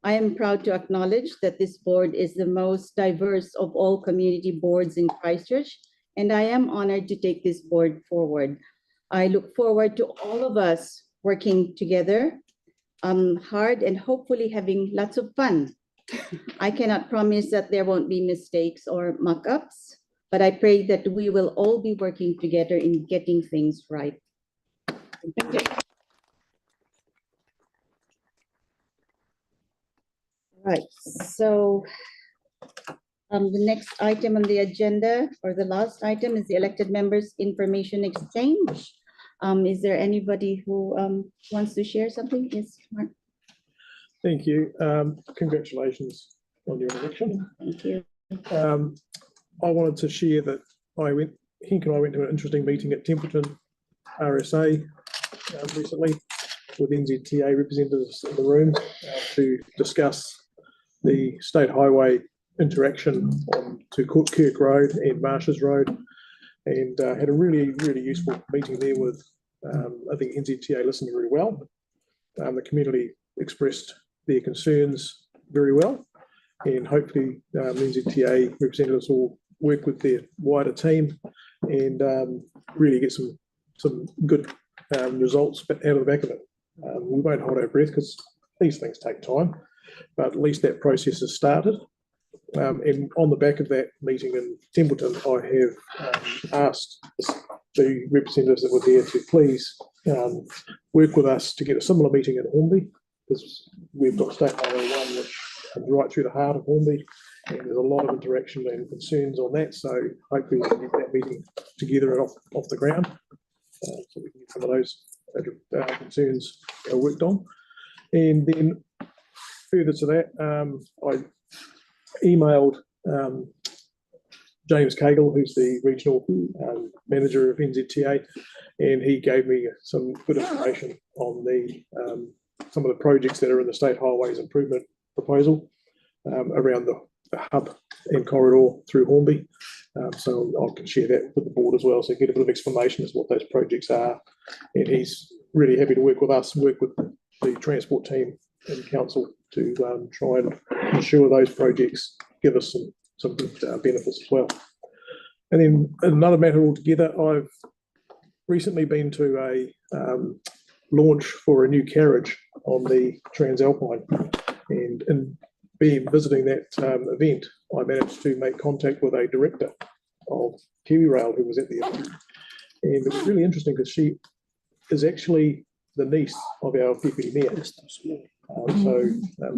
I am proud to acknowledge that this board is the most diverse of all community boards in Christchurch, and I am honored to take this board forward. I look forward to all of us working together hard and hopefully having lots of fun. I cannot promise that there won't be mistakes or muck-ups, but I pray that we will all be working together in getting things right. Thank you. Right, so the next item on the agenda, or the last item, is the elected members' information exchange. Is there anybody who wants to share something? Yes, Mark. Thank you. Congratulations on your election. Thank you. I wanted to share that Henk and I went to an interesting meeting at Templeton RSA recently with NZTA representatives in the room to discuss the state highway interaction to Kirk Road and Marshes Road, and had a really, really useful meeting there with, I think NZTA listened very well. The community expressed their concerns very well, and hopefully NZTA representatives will work with their wider team and really get some good results out of the back of it. We won't hold our breath because these things take time, but at least that process has started. And on the back of that meeting in Templeton, I have asked the representatives that were there to please work with us to get a similar meeting in Hornby, because we've got State Highway 1, which comes right through the heart of Hornby, and there's a lot of interaction and concerns on that. So hopefully we can get that meeting together and off the ground, so we can get some of those concerns worked on. And then further to that, I emailed James Cagle, who's the regional manager of NZTA, and he gave me some good information on the some of the projects that are in the State Highways Improvement Proposal around the hub and corridor through Hornby. So I can share that with the board as well, so get a bit of explanation as to what those projects are. And he's really happy to work with us, work with the transport team and council to try and ensure those projects give us some good benefits as well. And then another matter altogether, I've recently been to a launch for a new carriage on the Transalpine, and in being visiting that event, I managed to make contact with a director of KiwiRail who was at the event, and it was really interesting because she is actually the niece of our deputy mayor.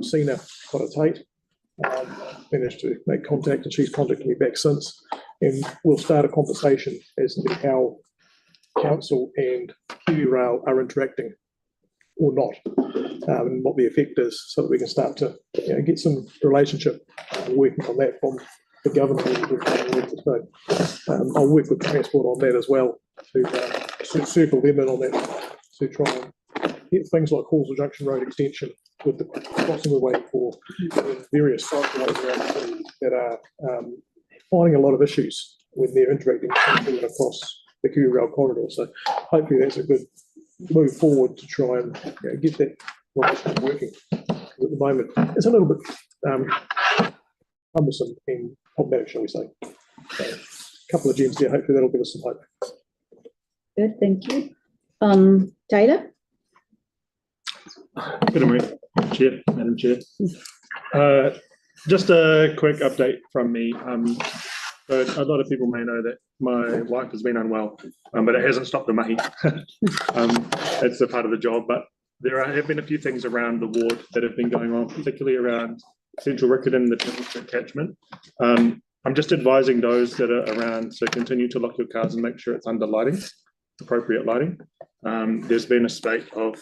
Sina Tate managed to make contact, and she's contacted me back since, and we'll start a conversation as to how council and KiwiRail are interacting or not, and what the effect is, so that we can start to get some relationship working on that from the government. So, I'll work with transport on that as well to circle them in on that, to try and get things like Halswell Junction Road extension with the crossing the way for various cycleways around the city that are finding a lot of issues when they're interacting across the KiwiRail corridor. So hopefully that's a good move forward to try and get that relationship working. At the moment, it's a little bit cumbersome and problematic, shall we say. So, a couple of gems there. Hopefully that'll give us some hope. Good, thank you. Taylor? Good morning, Chair, Madam Chair. Just a quick update from me. So a lot of people may know that my wife has been unwell, but it hasn't stopped the mahi. It's a part of the job, but there have been a few things around the ward that have been going on, particularly around Central Riccarton, the Templeton catchment. I'm just advising those that are around to continue to lock your cars and make sure it's under lighting, appropriate lighting. There's been a spate of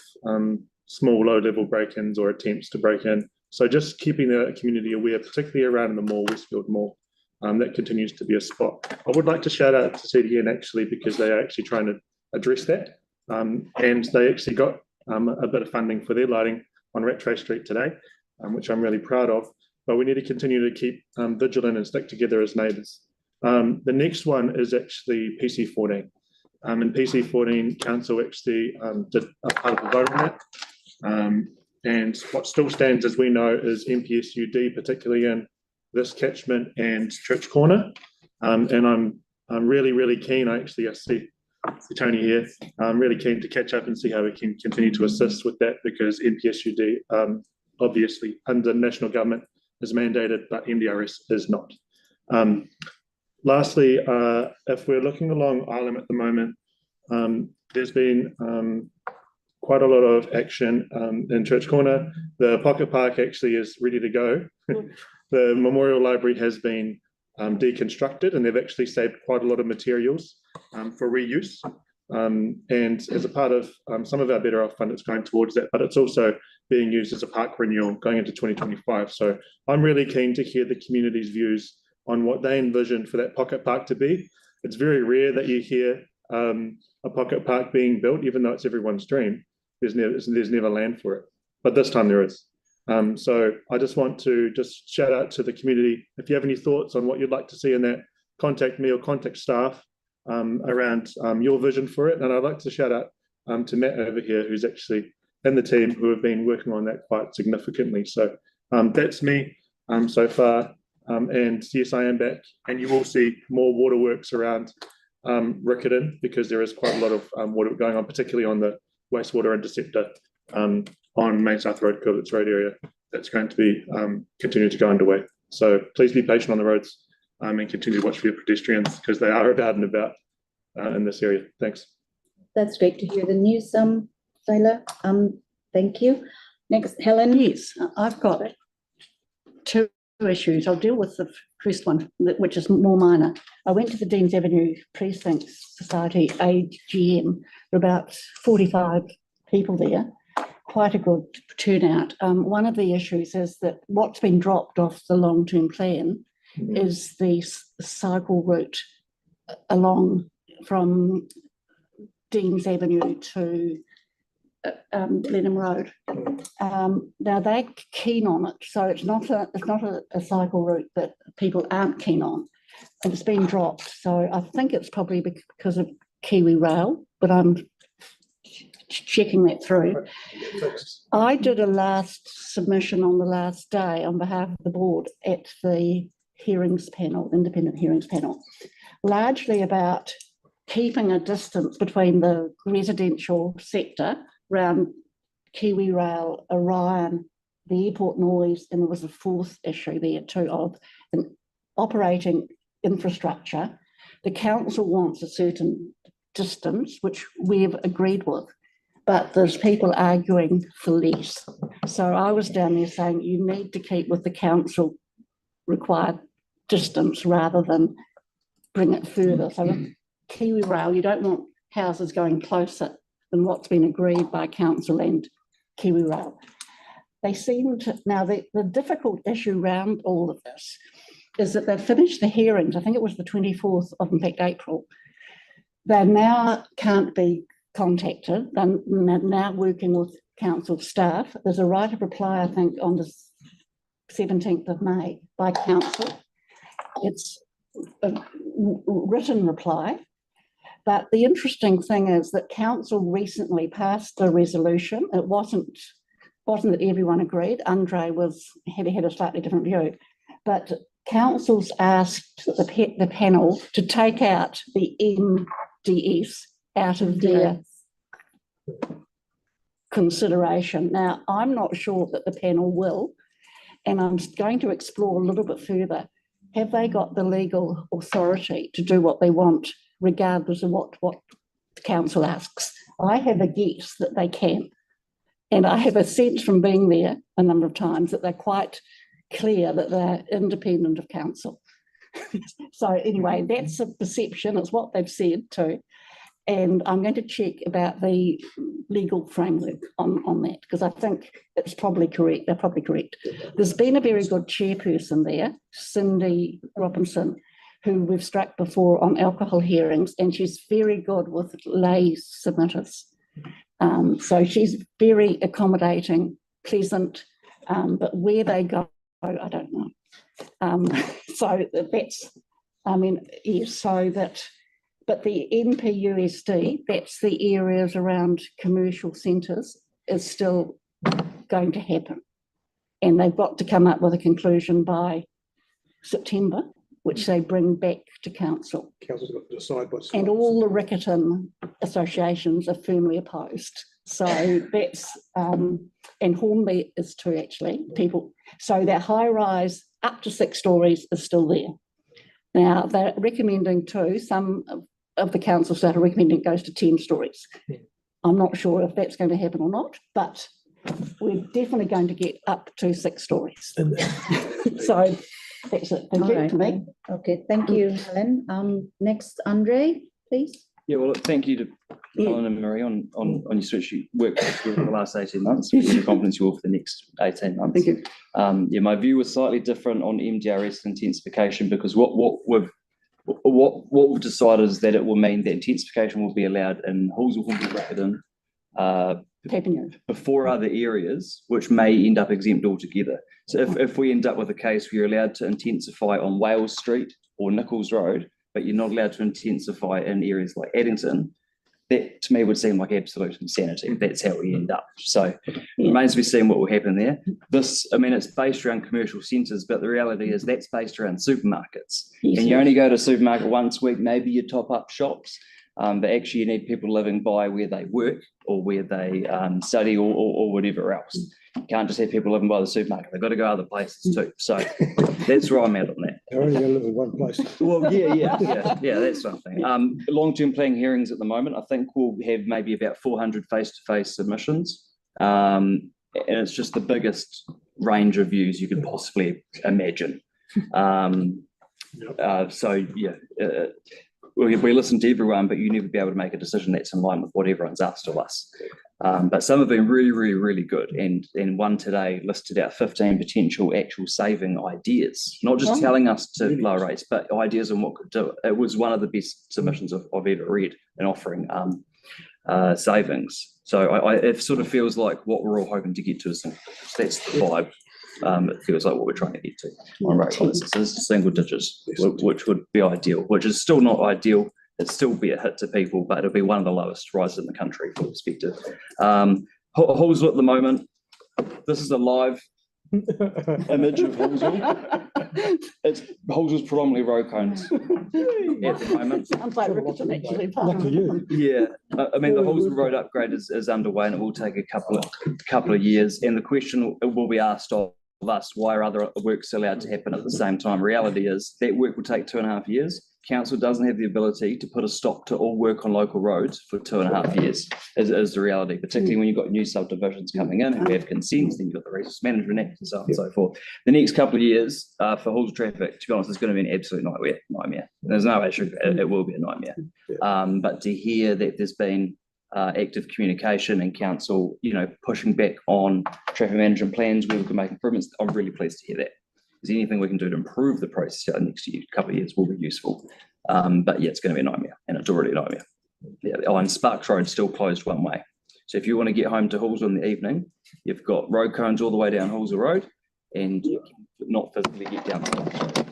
small low-level break-ins or attempts to break in. So just keeping the community aware, particularly around the mall, Westfield Mall, that continues to be a spot. I would like to shout out to CDN actually, because they are actually trying to address that. And they actually got a bit of funding for their lighting on Rattray Street today, which I'm really proud of. But we need to continue to keep vigilant and stick together as neighbours. The next one is actually PC14. And PC14 Council actually did a part of the vote on that. And what still stands, as we know, is MPSUD, particularly in this catchment and Church Corner. And I'm really keen. I see Tony here. I'm really keen to catch up and see how we can continue to assist with that, because MPSUD obviously under national government is mandated, but MDRS is not. Lastly, if we're looking along Ireland at the moment, there's been quite a lot of action in Church Corner. The Pocket Park actually is ready to go. The Memorial Library has been deconstructed, and they've actually saved quite a lot of materials for reuse. And as a part of some of our Better Off fund, it's going towards that, but it's also being used as a park renewal going into 2025. So I'm really keen to hear the community's views on what they envision for that pocket park to be. It's very rare that you hear a pocket park being built, even though it's everyone's dream. There's never land for it, but this time there is. So I just want to shout out to the community. If you have any thoughts on what you'd like to see in that, contact me or contact staff around your vision for it. And I'd like to shout out to Matt over here, who's actually in the team, who have been working on that quite significantly. So that's me so far. And yes, I am back, and you will see more waterworks around Riccarton, because there is quite a lot of water going on, particularly on the wastewater interceptor on Main South Road, Corbetts Road area. That's going to be continue to go underway. So please be patient on the roads and continue to watch for your pedestrians because they are about and about in this area. Thanks. That's great to hear the news, Taylor. Thank you. Next, Helen. Yes, I've got two issues. I'll deal with the first one, which is more minor. I went to the Deans Avenue Precinct Society AGM. There were about 45 people there, quite a good turnout. One of the issues is that what's been dropped off the long-term plan is the cycle route along from Deans Avenue to Blenheim Road. Now they're keen on it, so it's not a cycle route that people aren't keen on, and it's been dropped. So I think it's probably because of Kiwi Rail, but I'm checking that through. I did a last submission on the last day on behalf of the board at the hearings panel, independent hearings panel, largely about keeping a distance between the residential sector around Kiwi Rail, Orion, the airport noise, and there was a fourth issue there too of an operating infrastructure. The council wants a certain distance, which we've agreed with, but there's people arguing for less. So I was down there saying you need to keep with the council required distance rather than bring it further. So with Kiwi Rail, you don't want houses going closer than what's been agreed by council and Kiwi Rail. They seem to, now the difficult issue around all of this is that they've finished the hearings. I think it was the 24th of, in fact, April. They now can't be contacted. They're now working with council staff. There's a right of reply, I think, on the 17th of May by council. It's a written reply. But the interesting thing is that council recently passed a resolution. It wasn't that everyone agreed. Andre had a slightly different view, but councils asked the panel to take out the NDS out of their consideration. Now, I'm not sure that the panel will, and I'm going to explore a little bit further. Have they got the legal authority to do what they want, regardless of what the council asks? I have a guess that they can. And I have a sense from being there a number of times that they're quite clear that they're independent of council. So anyway, that's a perception. It's what they've said too. And I'm going to check about the legal framework on that, because I think it's probably correct. They're probably correct. There's been a very good chairperson there, Cindy Robinson, who we've struck before on alcohol hearings, and she's very good with lay submitters. So she's very accommodating, pleasant, but where they go, I don't know. So that's, yes, so that, but the NPUSD, that's the areas around commercial centres, is still going to happen. And they've got to come up with a conclusion by September, which they bring back to council. Council's got to decide what's. And all the Riccarton associations are firmly opposed. So that's, and Hornby is too, actually, people. So that high rise up to 6 stories is still there. Now, they're recommending too, some of the council staff are recommending it goes to 10 stories. I'm not sure if that's going to happen or not, but we're definitely going to get up to 6 stories. So that's it. Thank you for me. Okay, thank you, Helen. Next, Andre, please. Yeah, well, thank you to Helen and Marie on your switch. You worked for the last 18 months. We're the confidence you all for the next 18 months. Thank you. Yeah, my view was slightly different on MDRS intensification, because what we've decided is that it will mean that intensification will be allowed in Halswell-Hornby-Riccarton before other areas, which may end up exempt altogether. So if we end up with a case where you're allowed to intensify on Wales Street or Nichols Road, but you're not allowed to intensify in areas like Addington, that to me would seem like absolute insanity. That's how we end up. So it remains to be seen what will happen there. This, it's based around commercial centres, but the reality is that's based around supermarkets. Yes, and you only go to a supermarket once a week, maybe you top up shops. But actually you need people living by where they work or where they study or whatever else. You can't just have people living by the supermarket. They've got to go other places too. So that's where I'm at on that. They're only going to live in one place. Well, yeah, that's something. Long-term planning hearings at the moment, I think we'll have maybe about 400 face-to-face submissions. And it's just the biggest range of views you could possibly imagine. We listen to everyone, but you never be able to make a decision that's in line with what everyone's asked of us. But some have been really, really, really good. And one today listed out 15 potential actual saving ideas, not just telling us to lower rates, but ideas on what could do it. It was one of the best submissions I've ever read in offering savings. So it sort of feels like what we're all hoping to get to is that's the vibe. It feels like what we're trying to get to on rate rises is single digits, which would be ideal, which is still not ideal. It'd still be a hit to people, but it'll be one of the lowest rises in the country for perspective. Halswell at the moment, this is a live image of Halswell. Halswell's predominantly row cones at the moment. Sounds like Riccarton actually. Lucky you. Yeah, I mean, the Halswell Road upgrade is underway and it will take a couple of years. And the question will be asked of us, why are other works allowed to happen at the same time? Reality is that work will take 2.5 years. Council doesn't have the ability to put a stop to all work on local roads for 2.5 years, is the reality, particularly when you've got new subdivisions coming in who have consents, then you've got the Resource Management Act and so on and so forth. The next couple of years for Halswell traffic, to be honest, is going to be an absolute nightmare. There's no way it will be a nightmare. But to hear that there's been active communication and council, pushing back on traffic management plans where we can make improvements, I'm really pleased to hear that. Is anything we can do to improve the process over the next couple of years will be useful. But yeah, it's going to be a nightmare, and it's already a nightmare. Yeah, and Sparks Road still closed one way. So if you want to get home to Halswell in the evening, you've got road cones all the way down Halswell Road, and you can not physically get down the road.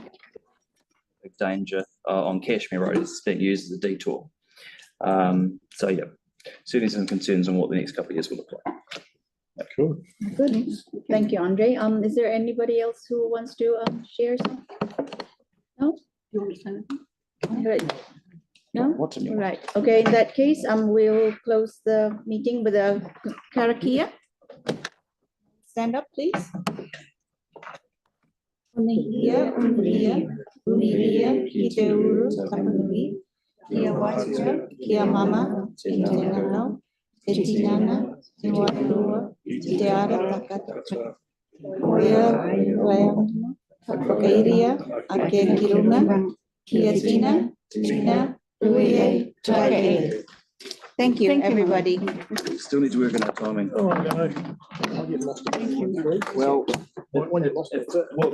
Big danger on Cashmere Road is being used as a detour. So yeah, certainly some concerns on what the next couple of years will look like. Cool. Good. Thank you, Andre. Is there anybody else who wants to share something? No? You want to say anything? All right. No? All right. Okay, in that case, we'll close the meeting with a karakia. Stand up, please. Kia Waipuna, Kia Mama, Tintinano, Tintinana, Tiwalua, Tiara Takata, Oya, Kairia, Ake Kiruna, Kia Tina, Tina, Uye, Take. Thank you, everybody. Still need to work on our timing. Oh, no. I get lost. Well, when you lost it. what